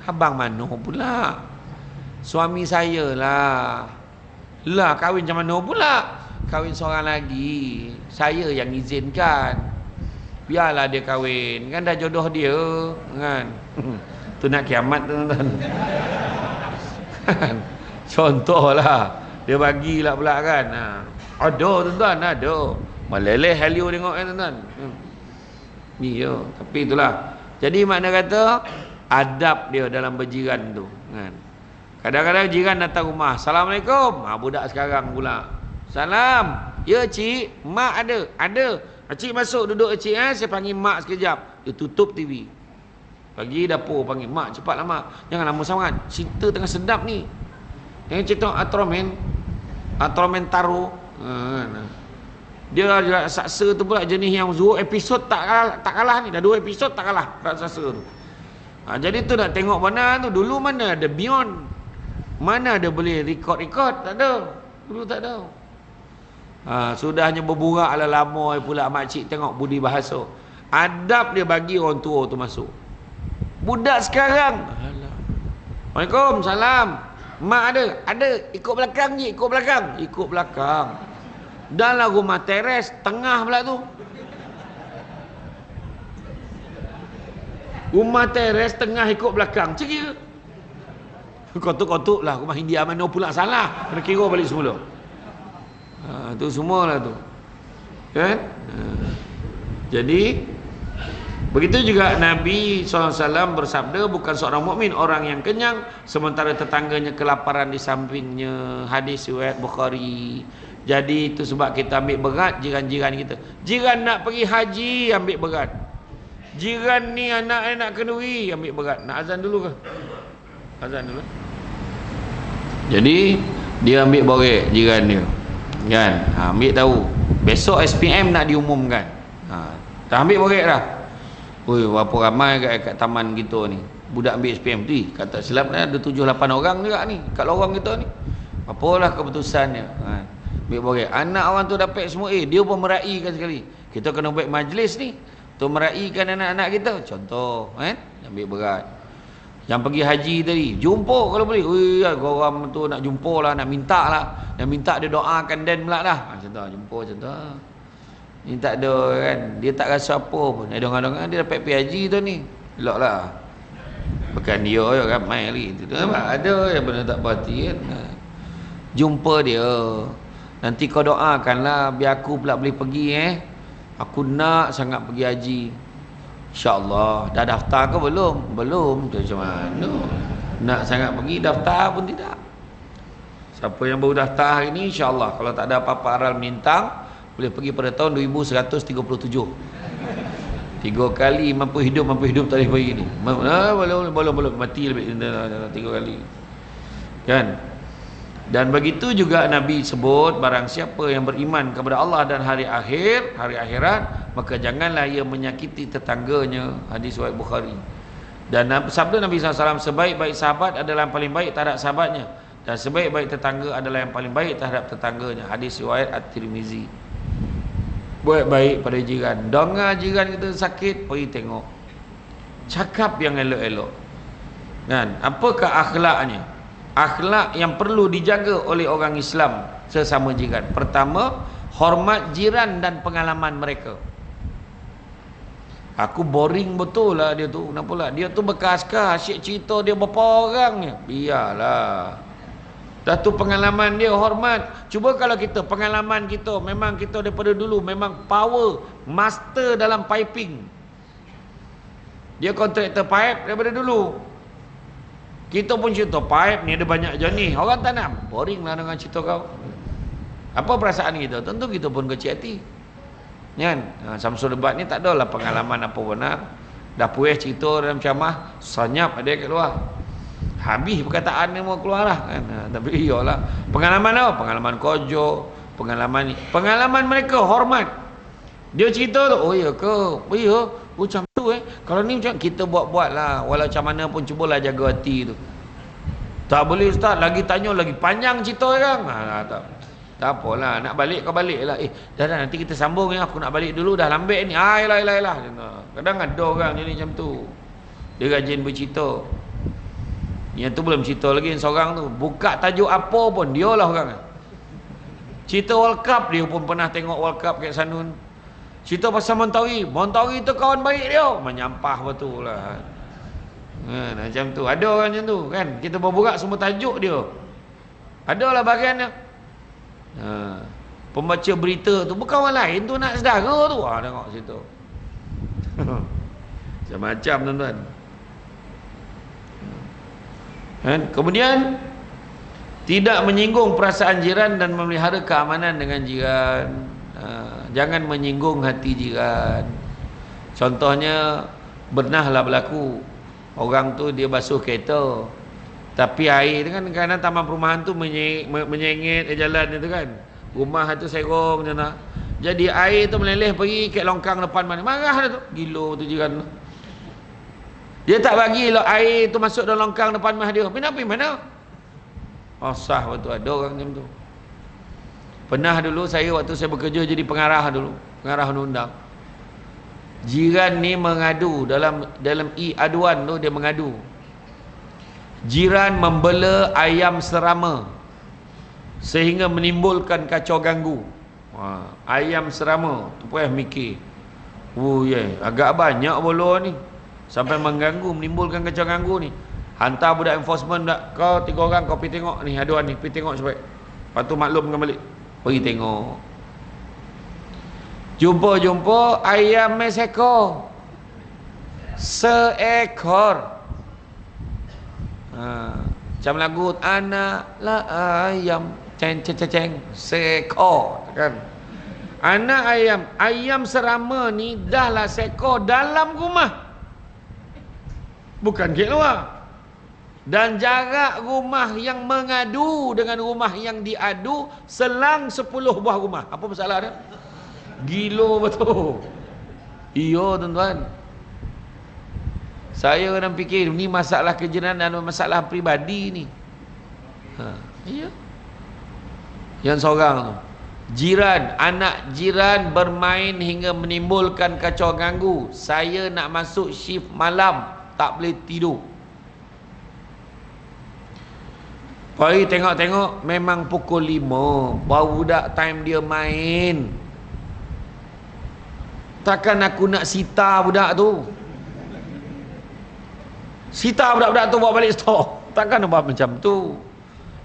S1: Abang mana pula? Suami saya lah. Lah kahwin macam mana pula? Kahwin seorang lagi. Saya yang izinkan. Biarlah dia kahwin. Kan dah jodoh dia. Kan? Tu nak kiamat tuan-tuan. Contohlah. Dia bagilah pula kan. Ada tuan-tuan. Ada. Meleleh Helio tengok kan tuan-tuan. Ni ya. Tapi itulah. Jadi makna kata adab dia dalam berjiran tu. Kan? Kadang-kadang jiran datang rumah. Assalamualaikum. Budak sekarang pula. Salam. Ya cik. Mak ada. Ada. Cik masuk duduk cik saya panggil mak sekejap. Dia tutup TV. Pagi dapur panggil mak, cepatlah mak. Jangan lama sangat. Cerita tengah sedap ni. Yang cerita Atromen Taro. Dia raksasa tu pula jenis yang 2 episod tak kalah ni. Dah 2 episod tak kalah raksasa tu. Jadi tu nak tengok mana tu. Dulu mana ada Beyond. Mana ada boleh record. Tak ada. Dulu tak ada. Sudahnya berburak lah lama pula makcik tengok budi bahasa. Adab dia bagi orang tua tu masuk. Budak sekarang. Waalaikumsalam. Mak ada ikut belakang je, ikut belakang. Dalam rumah teres tengah pula tu. Rumah teres tengah ikut belakang. Kira kotuk-kotuk lah rumah India mana pula salah. Kena kira balik semula. Tu semualah tu. Kan? Jadi begitu juga Nabi SAW bersabda, bukan seorang mukmin orang yang kenyang sementara tetangganya kelaparan di sampingnya. Hadis riwayat Bukhari. Jadi itu sebab kita ambil berat jiran-jiran kita. Jiran nak pergi haji ambil berat. Jiran ni anak nak kenduri ambil berat. Nak azan dulu ke? Azan dulu. Jadi dia ambil borek jiran dia. Kan? Ambil tahu. Besok SPM nak diumumkan. Dah ambil borek dah. Oi, berapa ramai kat taman kita ni. Budak ambil SPM tu. Kata silap ada 7-8 orang juga ni kat lorong kita ni. Apalah keputusannya. Ambil borek. Anak orang tu dapat semua dia pun meraihkan sekali. Kita kena buat majlis ni untuk meraihkan anak-anak kita. Contoh, kan? Ambil berat. Yang pergi haji tadi, jumpa kalau boleh. Oi, orang tu nak jumpa lah, nak minta lah. Nak minta dia doakan dan pula dah. Contoh, jumpa contoh. Ni tak ada kan. Dia tak rasa apa pun. Dongan-dongan dia dapat pergi haji tu ni. Elok lah. Bukan dia je ramai lagi. Ada yang benda tak berhati kan. Jumpa dia. Nanti kau doakanlah biar aku pula boleh pergi Aku nak sangat pergi haji. InsyaAllah. Dah daftar ke belum? Belum. Tu macam mana? Nak sangat pergi, daftar pun tidak. Siapa yang baru daftar hari ni, insyaAllah. Kalau tak ada apa-apa aral melintang, boleh pergi pada tahun 2137. 3 kali mampu hidup tak boleh pergi ni. Belum mati lebih 3 kali. Kan? Dan begitu juga Nabi sebut, barang siapa yang beriman kepada Allah dan hari akhirat, maka janganlah ia menyakiti tetangganya. Hadis riwayat Bukhari. Dan sabda Nabi SAW, sebaik-baik sahabat adalah yang paling baik terhadap sahabatnya, dan sebaik-baik tetangga adalah yang paling baik terhadap tetangganya. Hadis riwayat At-Tirmizi. Buat baik pada jiran. Dengar jiran kita sakit, pergi tengok. Cakap yang elok-elok. Kan? Apakah akhlaknya? Akhlak yang perlu dijaga oleh orang Islam sesama jiran. Pertama, hormat jiran dan pengalaman mereka. Aku boring betul lah dia tu. Kenapa lah? Dia tu bekas kah? Asyik cerita dia berapa orangnya. Biarlah. Dah tu pengalaman dia, hormat. Cuba kalau kita, pengalaman kita, memang kita daripada dulu memang power, master dalam piping. Dia kontraktor pipe daripada dulu. Kita pun cerita pipe ni ada banyak jenis. Orang tanam, boring lah dengan cerita kau. Apa perasaan kita? Tentu kita pun kecil hati. Kan? Samsul Debat ni tak adalah pengalaman apa benar. Dah puas cerita dalam ceramah, senyap ada kat luar. Habis perkataan ni mau keluar lah. Kan? Tapi iyalah. Pengalaman apa? Pengalaman kojo, pengalaman ni. Pengalaman mereka hormat. Dia cerita tu, oh ya ke? Oh ya, macam tu Kalau ni macam kita buat-buat lah. Walau macam mana pun cubalah jaga hati tu. Tak boleh ustaz, lagi tanya lagi panjang cerita orang. Tak apalah, nak balik kau balik lah. Dah nanti kita sambung ya. Aku nak balik dulu, dah lambat ni. Yalah. Kadang ada orang jadi macam tu. Dia rajin bercerita. Yang tu belum cerita lagi yang seorang tu. Buka tajuk apa pun, dia lah orang. Cerita World Cup, dia pun pernah tengok World Cup kat Sanun. Cerita pasal Montawi tu kawan baik dia. Menyampah betul lah. Macam tu. Ada orang macam tu kan. Kita berburak semua tajuk dia. Adalah bagian dia. Pembaca berita tu bukan orang lain tu, nak saudara tu. Tengok situ. Macam-macam tuan-tuan. Kemudian tidak menyinggung perasaan jiran dan memelihara keamanan dengan jiran. Jangan menyinggung hati jiran. Contohnya, pernahlah berlaku orang tu dia basuh kereta, tapi air tu kan kadang taman perumahan tu menyengit jalan itu kan, rumah tu serong macam tu. Jadi air tu meleleh pergi ke longkang depan mana. Marah dah tu. Gila tu jiran tu. Dia tak bagi air tu masuk dalam longkang depan rumah dia. Pergi mana? Sah betul, ada orang macam tu. Pernah dulu saya waktu saya bekerja jadi pengarah dulu, pengarah undang. Jiran ni mengadu dalam e-aduan tu, dia mengadu. Jiran membela ayam serama sehingga menimbulkan kacau ganggu. Ayam serama tu payah mikir. Oh ya, agak banyak bolo ni sampai mengganggu, menimbulkan kacau ganggu ni. Hantar budak enforcement dak, kau 3 orang kau pergi tengok ni aduan ni, pergi tengok supaya. Lepas tu maklumkan balik. Pergi tengok. Jumpa ayam seekor. Macam lagu anak lah ayam ceng seekor kan. Anak ayam serama ni dahlah seekor dalam rumah, bukan kat luar. Dan jarak rumah yang mengadu dengan rumah yang diadu selang 10 buah rumah. Apa masalah dia? Gila betul. Iya tuan-tuan, saya kadang fikir ni masalah kejiranan dan masalah peribadi ni. Iya. Yang seorang tu, anak jiran bermain hingga menimbulkan kacau ganggu. Saya nak masuk shift malam, tak boleh tidur. Pergi tengok-tengok, memang pukul 5 baru budak time dia main. Takkan aku nak sita budak tu. Sita budak-budak tu bawa balik stok. Takkan nak buat macam tu.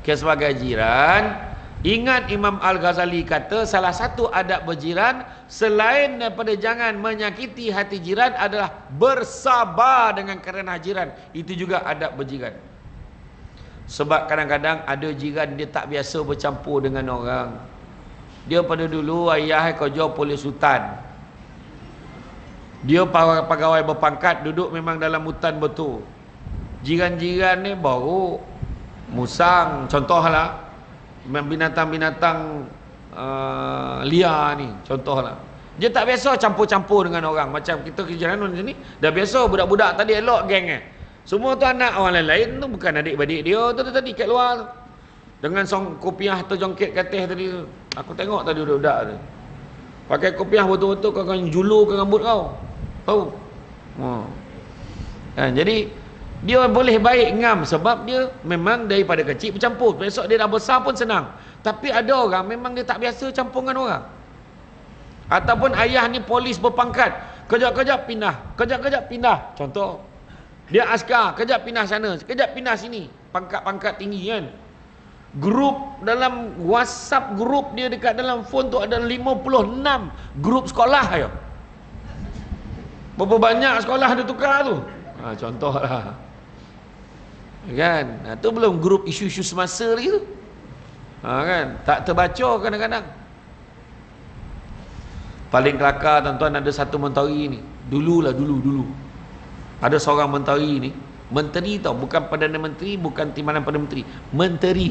S1: Sebagai jiran, ingat Imam Al-Ghazali kata salah satu adab berjiran selain daripada jangan menyakiti hati jiran adalah bersabar dengan kerana jiran. Itu juga adab berjiran. Sebab kadang-kadang ada jiran dia tak biasa bercampur dengan orang. Dia pada dulu ayah kerja polis hutan. Dia pegawai berpangkat, duduk memang dalam hutan betul. Jiran-jiran ni baru musang, contohlah binatang-binatang liar ni, contohlah. Dia tak biasa campur-campur dengan orang. Macam kita kerjaan macam ni, dah biasa budak-budak tadi elok geng semua tu anak orang lain tu, bukan adik-adik dia tu tadi kat luar tu. Dengan kopiah terjongkit katil tadi tu. Aku tengok tadi budak-budak tu pakai kopiah betul-betul, kau akan julurkan rambut kau. Tahu? Jadi dia boleh baik ngam sebab dia memang daripada kecil bercampur. Besok dia dah besar pun senang. Tapi ada orang memang dia tak biasa campur dengan orang. Ataupun ayah ni polis berpangkat, kejap-kejap pindah, kejap-kejap pindah. Contoh, dia askar, kejap pindah sana, kejap pindah sini. Pangkat-pangkat tinggi kan. Grup dalam WhatsApp, grup dia dekat dalam phone tu ada 56 grup sekolah ayo. Berapa banyak sekolah dia tukar tu? Contohlah. Kan? Tu belum grup isu-isu semasa lagi tu. Kan? Tak terbaca kadang-kadang. Paling kelakar tuan-tuan, ada satu menteri ni. Dulu. Ada seorang menteri ni. Menteri tau, bukan Perdana Menteri, bukan Timbalan Perdana Menteri. Menteri.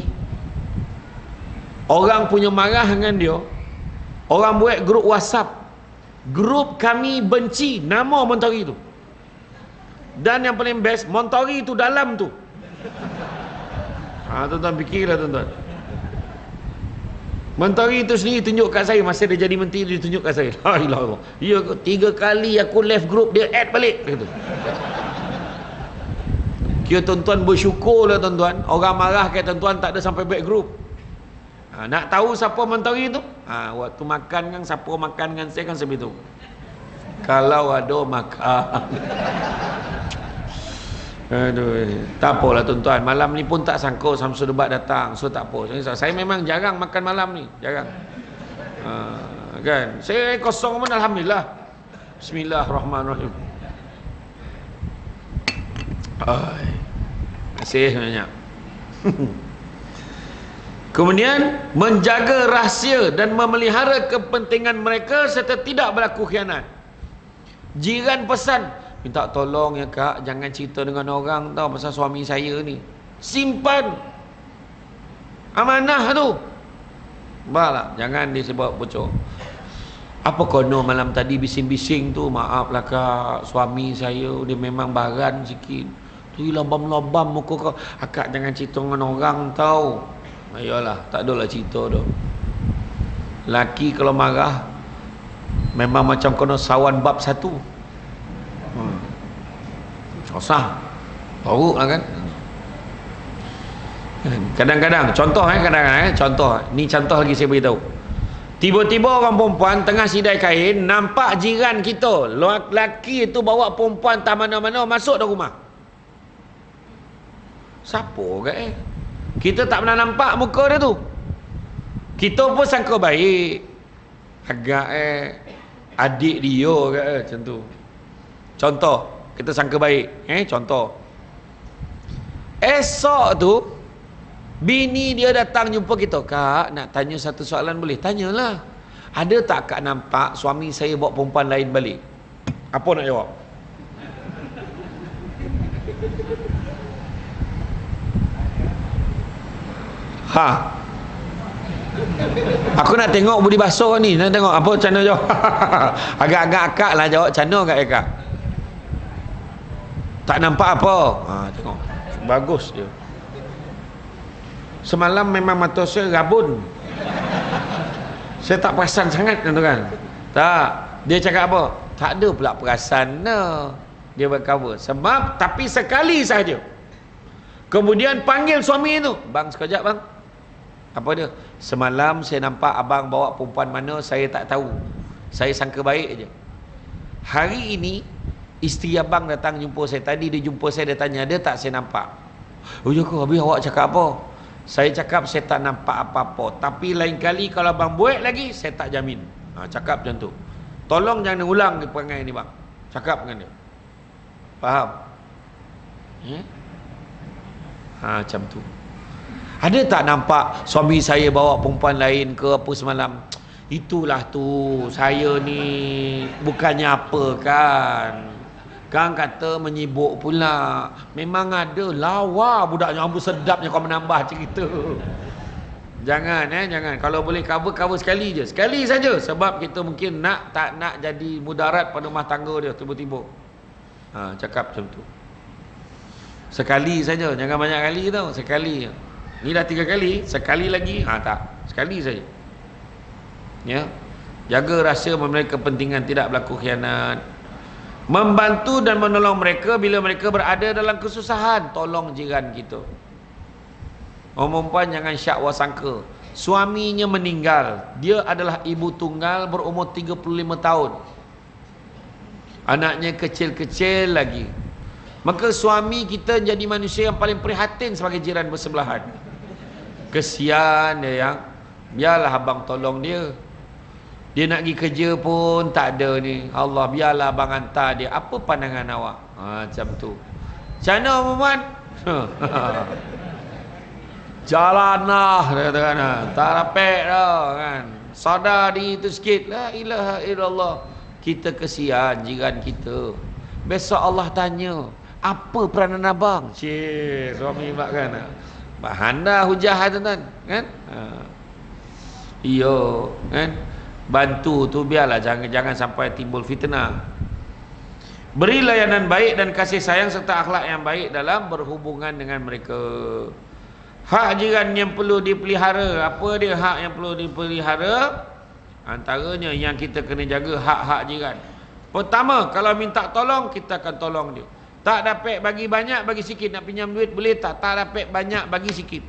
S1: Orang punya marah dengan dia. Orang buat grup WhatsApp. Grup kami benci nama menteri tu. Dan yang paling best, menteri tu dalam tu. Tuan-tuan fikirlah tuan-tuan. Menteri tu sendiri tunjuk kat saya, masa dia jadi menteri dia tunjuk kat saya. La ilaha illallah. Ya, 3 kali aku left group dia add balik gitu. Kira tuan-tuan bersyukurlah tuan-tuan. Orang marah kat tuan-tuan tak ada sampai back group. Nak tahu siapa menteri tu? Waktu makan kan, siapa makan dengan saya kan sebegitu. Kalau ada makan. Aduh, tak apalah tuan-tuan. Malam ni pun tak sangka Samsul Debat datang. So tak apa. Saya memang jarang makan malam ni, jarang. Kan? Saya kosong pun alhamdulillah. Bismillahirrahmanirrahim. Masih banyak. Kemudian menjaga rahsia dan memelihara kepentingan mereka serta tidak berlaku khianat. Jiran pesan, minta tolong ya kak, jangan cerita dengan orang tau pasal suami saya ni. Simpan amanah tu. Baiklah, jangan disebut bocor. Apa kono malam tadi bising-bising tu, maaflah kak, suami saya dia memang baran sikit. Tu lobam-lobam muka kau. Akak jangan cerita dengan orang tau. Ayolah, tak adalah cerita tu. Laki kalau marah memang macam kono sawan bab 1. Susah. Tahu lah kan. Kadang-kadang contoh ni contoh lagi saya beritahu. Tiba-tiba orang perempuan tengah sidai kain, nampak jiran kita, lelaki itu bawa perempuan tak mana-mana masuk dalam rumah. Siapa ke Kita tak pernah nampak muka dia tu. Kita pun sangka baik. Agak adik dia ke macam tu. Contoh, kita sangka baik. Contoh. Esok tu bini dia datang jumpa kita. Kak, nak tanya satu soalan boleh? Tanyalah. Ada tak kak nampak suami saya bawa perempuan lain balik? Apa nak jawab? Aku nak tengok budi basuh ni. Nak tengok apa macam mana jawab. Agak-agak akak lah jawab macam mana kak. Tak nampak apa. Tengok. Bagus dia. Semalam memang mata saya rabun. Saya tak perasan sangat kan. Tak. Dia cakap apa? Tak ada pula perasan. Dia bercover. Sebab tapi sekali saja. Kemudian panggil suami itu. Bang sekejap bang. Apa dia? Semalam saya nampak abang bawa perempuan mana saya tak tahu. Saya sangka baik aja. Hari ini isteri abang datang jumpa saya. Tadi dia jumpa saya, dia tanya ada tak saya nampak. Oh ya ke? Habis awak cakap apa? Saya cakap saya tak nampak apa-apa. Tapi lain kali kalau abang buat lagi saya tak jamin. Cakap macam tu. Tolong jangan ulang perangai ni bang. Cakap dengan dia. Faham? Macam tu. Ada tak nampak suami saya bawa perempuan lain ke apa semalam? Itulah tu, saya ni bukannya apa kan. Kan kata menyibuk pula. Memang ada lawa budaknya, ambul sedapnya kau menambah cerita. Jangan jangan. Kalau boleh cover sekali je. Sekali saja sebab kita mungkin tak nak jadi mudarat pada rumah tangga dia tiba-tiba. Cakap macam tu. Sekali saja, jangan banyak kali tau, sekali. Ni dah 3 kali, sekali lagi tak, sekali saja. Ya. Jaga rahsia memiliki kepentingan, tidak berlaku khianat. Membantu dan menolong mereka bila mereka berada dalam kesusahan. Tolong jiran kita. Orang perempuan jangan syak wasangka. Suaminya meninggal, dia adalah ibu tunggal berumur 35 tahun. Anaknya kecil-kecil lagi. Maka suami kita jadi manusia yang paling prihatin sebagai jiran bersebelahan. Kesian dia yang biarlah abang tolong dia. Dia nak pergi kerja pun tak ada ni. Allah, biarlah abang hantar dia. Apa pandangan awak? Macam tu. Macam mana Muhammad? Jalan lah, dia katakan. Tak rapek dah kan. Sadar diri tu sikit. La ilaha illallah. Kita kesian jiran kita. Besok Allah tanya, apa peranan abang? Cik, suami mak kan. Bahanda hujah tuan-tuan, kan? Iyo, kan? Bantu tu biarlah, jangan sampai timbul fitnah. Beri layanan baik dan kasih sayang serta akhlak yang baik dalam berhubungan dengan mereka. Hak jiran yang perlu dipelihara. Apa dia hak yang perlu dipelihara? Antaranya yang kita kena jaga hak-hak jiran. Pertama, kalau minta tolong, kita akan tolong dia. Tak dapat bagi banyak, bagi sikit. Nak pinjam duit boleh tak? Tak dapat banyak, bagi sikit.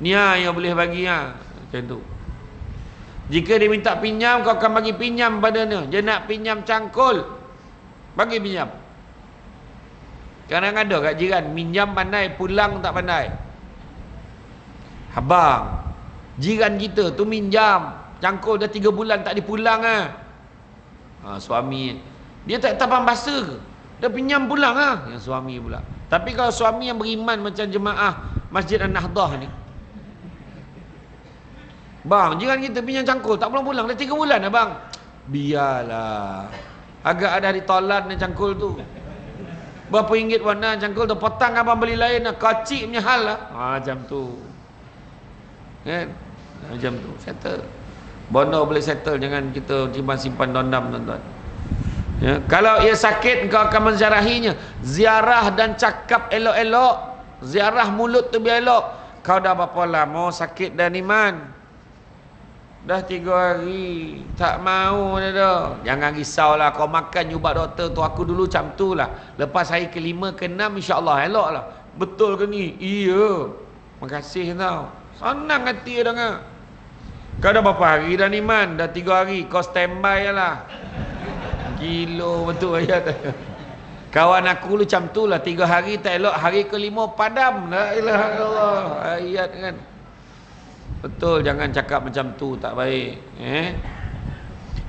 S1: Ni yang boleh bagi macam tu. Jika dia minta pinjam, kau akan bagi pinjam padanya. Dia nak pinjam cangkul, bagi pinjam. Kadang ada kat jiran minjam pandai, pulang tak pandai. Abang, jiran kita tu minjam cangkul dah 3 bulan tak dipulang suami dia tak tahan bahasa ke? Dia pinjam pulang yang suami pula. Tapi kalau suami yang beriman macam jemaah Masjid An-Nahdah ni, bang, jiran kita pinjam cangkul tak pulang-pulang dah 3 bulan bang. Biarlah, agak ada ditolak ni cangkul tu. Berapa ringgit warna cangkul tu, petang abang beli lain kacik punya hal lah. Macam tu kan, macam tu settle. Bondo boleh settle, jangan kita simpan dendam tuan-tuan. Ya, kalau ia sakit engkau akan menziarahinya. Ziarah dan cakap elok-elok. Ziarah mulut tu biar elok. Kau dah berapa lama sakit dan iman? Dah 3 hari. Tak mau dah. Jangan risaulah, kau makan ubat doktor tu. Aku dulu macam tu lah. Lepas hari ke-5 ke-6 insya-Allah elok lah. Betul ke ni? Iya. Makasih tau. Senang hati dah ngah. Kau dah berapa hari dah ni Man? Dah 3 hari. Kau standby lah. Gila betul ayat. Kawan aku lu macam tu lah. 3 hari tak elok. Hari ke-5 padam. La ilaha illallah. Ayat kan. Betul, jangan cakap macam tu. Tak baik.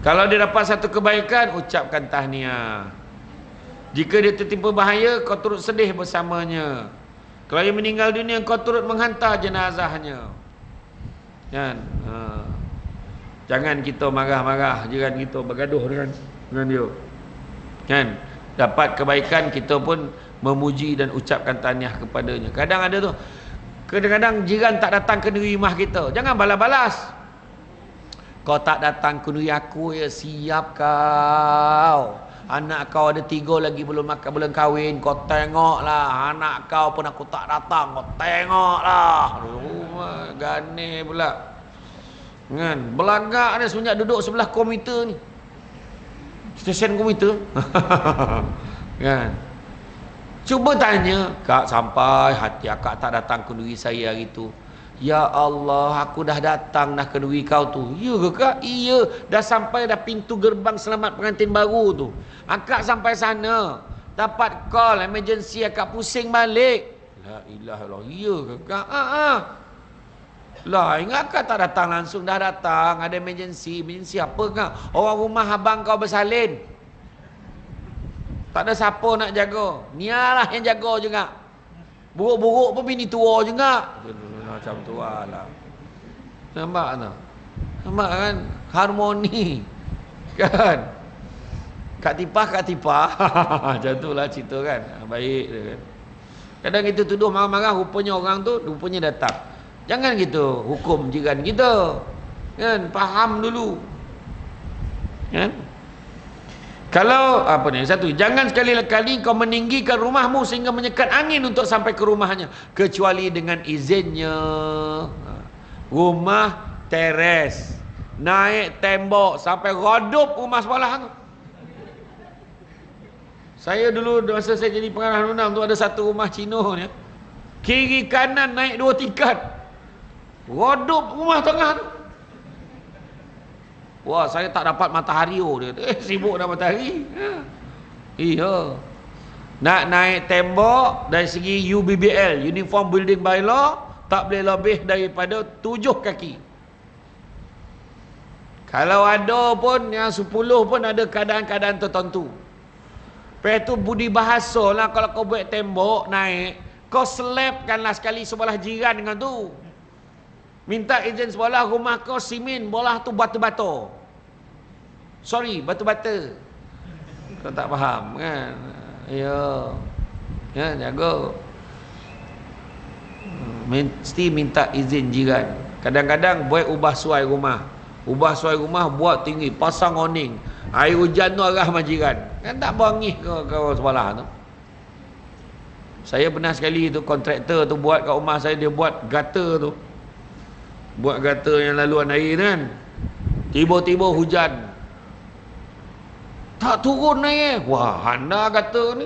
S1: Kalau dia dapat satu kebaikan, ucapkan tahniah. Jika dia tertimpa bahaya, kau turut sedih bersamanya. Kalau dia meninggal dunia, kau turut menghantar jenazahnya. Kan? Jangan kita marah-marah, jangan kita bergaduh dengan dia. Kan? Dapat kebaikan, kita pun memuji dan ucapkan tahniah kepadanya. Kadang ada tu, kadang-kadang jiran tak datang ke negeri rumah kita, jangan balas-balas. Kau tak datang ke negeri aku, ya siap kau. Anak kau ada 3 lagi belum makan, belum kahwin. Kau tengoklah. Anak kau pun aku tak datang. Kau tengoklah. Gane pula. Kan? Belagak dia semenjak duduk sebelah komputer ni. Stesen komputer. Kan? Cuba tanya. Kak, sampai hati akak tak datang ke negeri saya hari tu. Ya Allah, aku dah datang dah ke negeri kau tu. Ya ke kak? Iya. Dah sampai dah pintu gerbang selamat pengantin baru tu. Akak sampai sana. Dapat call emergency, akak pusing balik. La ilaha illallah. Ya ke kak? Lah, ingat akak tak datang langsung. Dah datang. Ada emergency. Emergency apa kak? Orang rumah abang kau bersalin. Tak ada siapa nak jaga. Nialah yang jaga juga. Buruk-buruk pun bini tua juga. Macam tu lah. Nampak tak? Nampak kan? Harmoni. Kan? Kak tipah. Macam tu lah cerita kan. Baik dia kan. Kadang kita tuduh marah-marah, rupanya orang tu, rupanya datang. Jangan gitu hukum jiran kita. Kan? Faham dulu. Kan? Kalau apa ni, satu, jangan sekali-kali kau meninggikan rumahmu sehingga menyekat angin untuk sampai ke rumahnya kecuali dengan izinnya. Rumah teres, naik tembok sampai redup rumah sebelah tu. Saya dulu masa saya jadi pengarah undang tu ada satu rumah Cina ni, kiri kanan naik 2 tingkat, redup rumah tengah tu. Wah, saya tak dapat matahari dia. Sibuk dah matahari. Iya. Nak naik tembok dari segi UBBL, Uniform Building Bylaw, tak boleh lebih daripada 7 kaki. Kalau ada pun yang 10 pun ada keadaan-keadaan tertentu. Lepas tu budi bahasa lah, kalau kau buat tembok naik, kau slapkanlah sekali sebelah jiran dengan tu. Minta izin sebelah rumah kau simen, bolah tu batu-batu. Sorry, batu-batu. Kau tak faham kan? Ya. Ya, jaga. Mesti minta izin jiran. Kadang-kadang buat ubah suai rumah. Ubah suai rumah buat tinggi, pasang awning. Air hujan tu arah majiran. Kan tak bangih kau sebelah tu. Saya pernah sekali tu kontraktor tu buat kat rumah saya, dia buat gutter tu. Buat gutter yang laluan air kan. Tiba-tiba hujan. Tak turun air. Wah, handa gutter ni.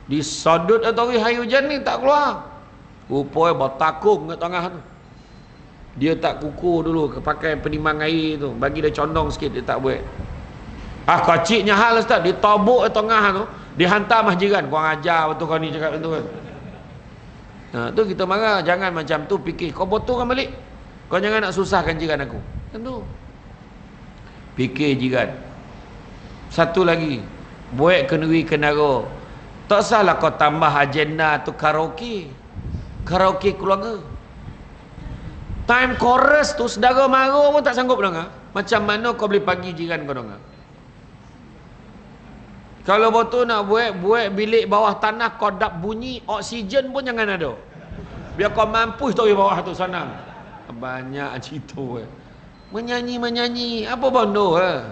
S1: Disodot atau air hujan ni tak keluar. Rupanya bertakung kat tengah tu. Dia tak kukur dulu, pakai penimang air tu. Bagi dia condong sikit, dia tak buat. Kaciknya hal Ustaz. Dia tabuk kat tengah tu. Dia hantar mahjiran. Kau ajar betul kau ni cakap betul kan. Tu kita marah. Jangan macam tu fikir. Kau botolkan balik. Kau jangan nak susahkan jiran aku. Tentu. Fikir jiran. Satu lagi. Buat kenduri kenara. Tak salah kau tambah agenda tu karaoke. Karaoke keluarga. Time chorus tu saudara mara pun tak sanggup dengar. Macam mana kau boleh bagi jiran kau dengar? Kalau betul nak buat bilik bawah tanah kodap bunyi, oksigen pun jangan ada. Biar kau mampus tu di bawah tu sana. Banyak cerita. Menyanyi, apa bondo kan?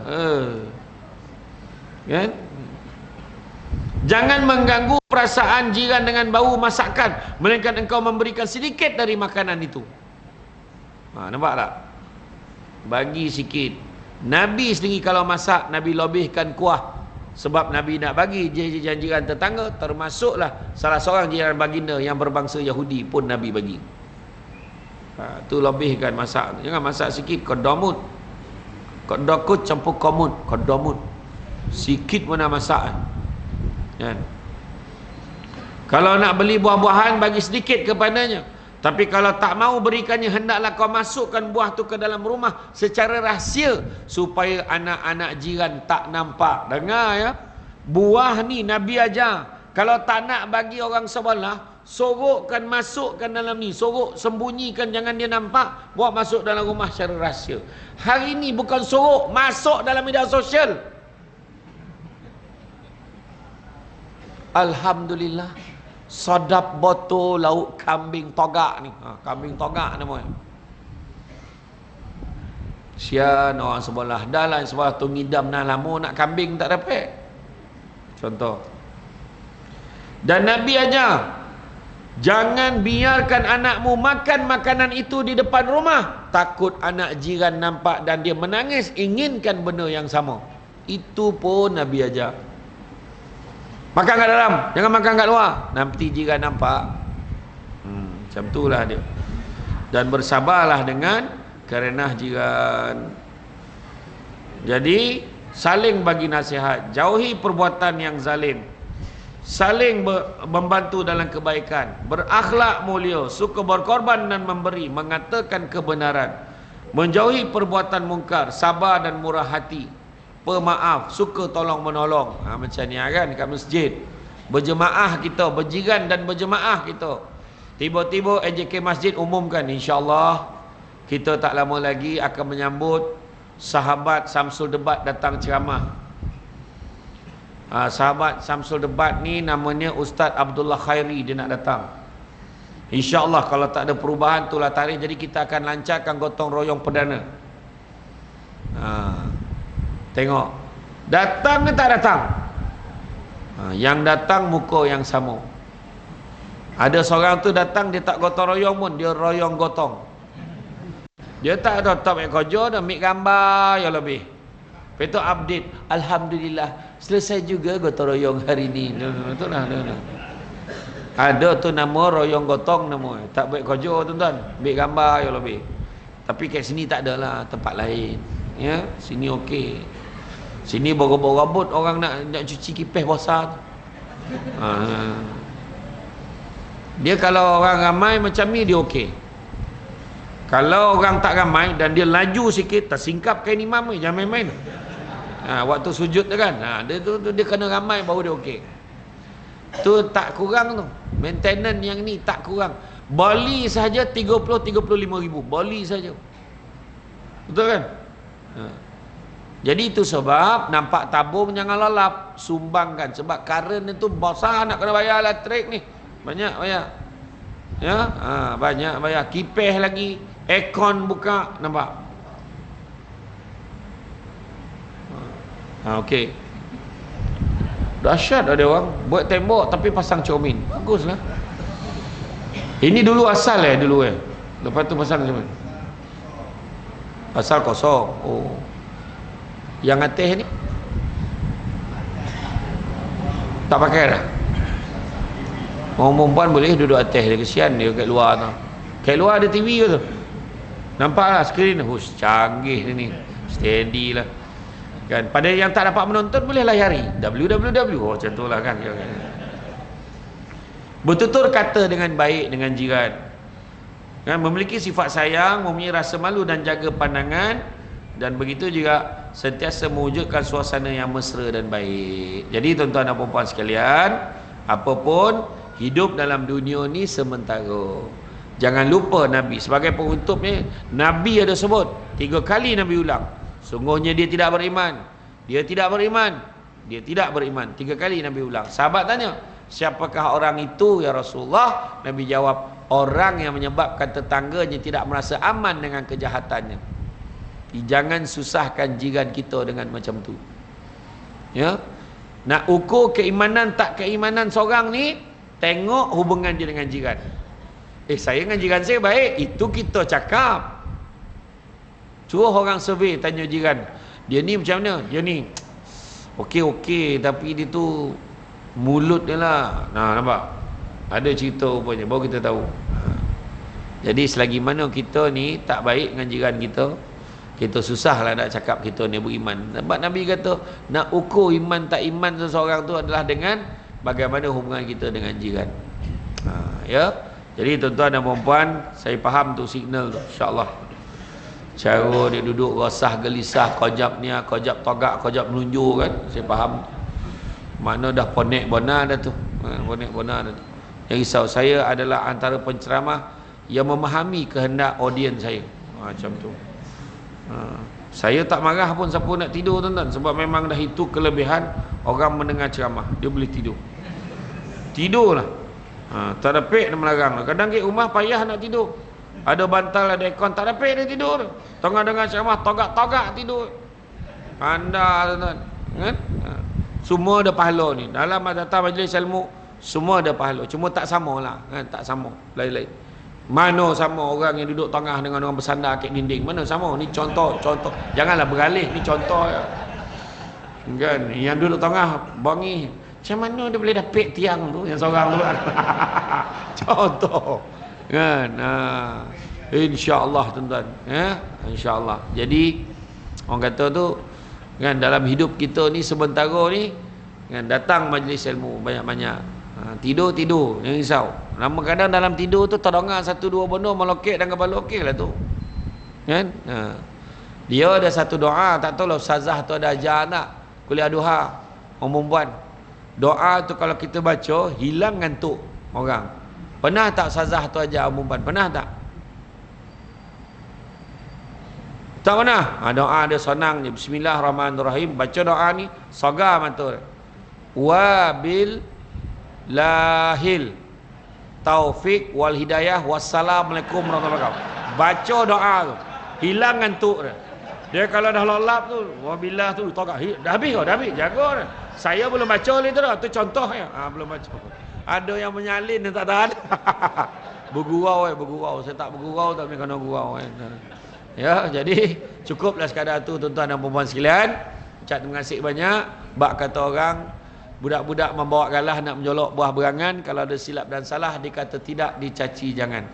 S1: Jangan mengganggu perasaan jiran dengan bau masakan, melainkan engkau memberikan sedikit dari makanan itu. Nampak tak? Bagi sikit. Nabi sendiri kalau masak, Nabi lebihkan kuah. Sebab Nabi nak bagi jiran tetangga, termasuklah salah seorang jiran baginda yang berbangsa Yahudi pun Nabi bagi. Tu lebihkan masak. Jangan masak sikit, kodamut. Kodakut campur komut, kodamut. Sikit pun nak masak. Kan? Kalau nak beli buah-buahan, bagi sedikit kepadanya. Tapi kalau tak mau berikannya, hendaklah kau masukkan buah tu ke dalam rumah secara rahsia, supaya anak-anak jiran tak nampak. Dengar ya, buah ni Nabi ajar, kalau tak nak bagi orang sebelah, sorokkan, masukkan dalam ni, sorok, sembunyikan, jangan dia nampak, bawa masuk dalam rumah secara rahsia. Hari ni bukan sorok, masuk dalam media sosial. Alhamdulillah, sedap betul lauk kambing togak ni. Kambing togak namanya. Sian orang sebelah, dah lah sebelah tu ngidam nah lama nak kambing tak dapat. Contoh. Dan Nabi ajar, jangan biarkan anakmu makan makanan itu di depan rumah, takut anak jiran nampak dan dia menangis inginkan benda yang sama. Itu pun Nabi ajar. Makan kat dalam, jangan makan kat luar, nanti jiran nampak. Macam itulah dia. Dan bersabarlah dengan kerenah jiran. Jadi saling bagi nasihat, jauhi perbuatan yang zalim, saling membantu dalam kebaikan, berakhlak mulia, suka berkorban dan memberi, mengatakan kebenaran, menjauhi perbuatan mungkar, sabar dan murah hati, pemaaf, suka tolong menolong. Macam ni kan kat masjid, berjemaah kita, berjiran dan berjemaah kita. Tiba-tiba AJK Masjid umumkan, insya-Allah kita tak lama lagi akan menyambut sahabat Samsul Debat datang ceramah. Sahabat Samsul Debat ni namanya Ustaz Abdullah Khairi, dia nak datang. InsyaAllah kalau tak ada perubahan itulah tarikh. Jadi kita akan lancarkan gotong royong perdana. Tengok datang ke tak datang. Yang datang muka yang sama. Ada seorang tu datang, dia tak gotong royong pun, dia royong gotong. Dia tak ada top kerja, dah ambil gambar yang lebih. Lepas tu update, Alhamdulillah selesai juga gotong royong hari ni. Betul lah. Ada tu nama royong gotong nama. Tak baik kerja tuan-tuan, ambil gambar yang lebih. Tapi kat sini tak ada lah, tempat lain. Ya, sini okey. Sini berabut-rabut orang nak cuci kipas basah tu. Dia kalau orang ramai macam ni dia okey. Kalau orang tak ramai dan dia laju sikit, tersingkap kain imam ni, jangan main-main. Waktu sujud tu kan, dia kena ramai baru dia okey. Tu tak kurang tu. Maintenance yang ni tak kurang. Bali saja 30-35 ribu. Bali saja. Betul kan? Jadi itu sebab nampak tabung jangan lalap, sumbangkan. Sebab karen itu besar, nak kena bayar elektrik ni. Banyak bayar. Ya, banyak bayar. Kipas lagi, aircon buka, nampak? Okey. Dahsyat ada orang buat tembok tapi pasang cermin. Baguslah. Ini dulu asal dulu Lepas tu pasang cermin. Asal kosong. Oh. Yang atas ni tak pakai dah. Orang perempuan boleh duduk atas dia, kesian dia kat luar tu. Kat luar ada TV ke tu? Nampaklah skrin. Canggih dia ni. Steady lah. Kan, pada yang tak dapat menonton boleh layari www. Macam tu lah kan. Bertutur kata dengan baik dengan jiran. Kan, memiliki sifat sayang, mempunyai rasa malu dan jaga pandangan, dan begitu juga sentiasa mewujudkan suasana yang mesra dan baik. Jadi tuan-tuan dan puan-puan sekalian, apapun hidup dalam dunia ni sementara. Jangan lupa Nabi sebagai penutupnya, Nabi ada sebut 3 kali Nabi ulang, sungguhnya dia tidak beriman, dia tidak beriman, dia tidak beriman. 3 kali Nabi ulang. Sahabat tanya, siapakah orang itu ya Rasulullah? Nabi jawab, orang yang menyebabkan tetangganya tidak merasa aman dengan kejahatannya. Jangan susahkan jiran kita dengan macam tu. Ya, nak ukur keimanan tak keimanan seorang ni, tengok hubungan dia dengan jiran. Saya dengan jiran saya baik, itu kita cakap. Suruh orang survey, tanya jiran, dia ni macam mana? Dia ni okey, tapi dia tu mulut dia lah. Nampak? Ada cerita rupanya, baru kita tahu. Jadi selagi mana kita ni tak baik dengan jiran kita, kita susahlah nak cakap kita ni beriman. Sebab Nabi kata nak ukur iman tak iman seseorang tu adalah dengan bagaimana hubungan kita dengan jiran. Ya. Jadi tuan-tuan dan puan-puan, saya faham tu signal tu, insya-Allah. Cara dia duduk resah gelisah, kojap ni, kojap togak, kojap melunjur kan, saya faham. Mana dah ponek bona dah tu. Ponek bona dah tu. Yang risau saya adalah antara penceramah yang memahami kehendak audiens saya. Macam tu. Saya tak marah pun siapa nak tidur tuan-tuan, sebab memang dah itu kelebihan orang mendengar ceramah, dia boleh tidur. Tidurlah. Tak ada pek dia melarang. Kadang ke rumah payah nak tidur, ada bantal, ada aircon, tak ada pek dia tidur. Tengah dengar ceramah togak-togak tidur. Anda tuan-tuan kan? Semua ada pahala ni. Dalam datang majlis ilmu semua ada pahala, cuma tak samalah kan, tak sama, lain-lain. Mana sama orang yang duduk tengah dengan orang bersandar kat dinding, mana sama. Ni contoh, janganlah beralih, ni contoh ya. Kan yang duduk tengah bangi, macam mana dia boleh dapat tiang tu yang seorang tu kan. Contoh kan. InsyaAllah tuan-tuan ya, insyaAllah. Jadi orang kata tu kan, dalam hidup kita ni sementara ni kan, datang majlis ilmu banyak-banyak, tidur jangan risau. Lama kadang dalam tidur tu terdengar satu dua benda melokek dan kepala okey lah tu kan. Dia ada satu doa, tak tahu lah ustazah tu ada ajar tak, kuliah duha orang perempuan. Doa tu kalau kita baca hilang ngantuk orang. Pernah tak ustazah tu ajar orang perempuan? Pernah tak? Tak pernah. Doa dia senang je. Bismillahirrahmanirrahim. Baca doa ni sagar mata. Wabil lahil taufik wal hidayah wassalamualaikum warahmatullahi wabarakatuh. Baca doa tu hilang ngantuk dia. Dia kalau dah lelap tu wabillah tu togak dah habis jaga dia. Saya belum baca lagi tu dah. Tu contoh ya. Belum baca. Ada yang menyalin dan tak tahan. Bergurau. Saya tak bergurau, tak boleh kena gurau. Ya, jadi cukuplah sekadar tu tuan-tuan dan puan-puan sekalian. Ucap terima kasih banyak. Bak kata orang, budak-budak membawa galah nak menjolok buah berangan. Kalau ada silap dan salah, dikata tidak, dicaci jangan.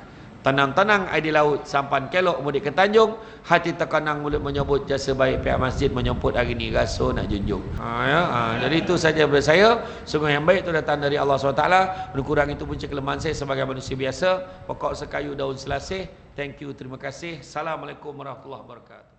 S1: Tenang-tenang air di laut, sampan kelok mudik ke Tanjung. Hati terkenang mulut menyebut jasa baik pihak masjid menyemput hari ni rasa nak junjung. Jadi itu saja daripada saya. Sungguh yang baik itu datang dari Allah SWT. Kurang itu punca kelemahan saya sebagai manusia biasa. Pokok sekayu daun selasih. Thank you, terima kasih. Assalamualaikum warahmatullahi wabarakatuh.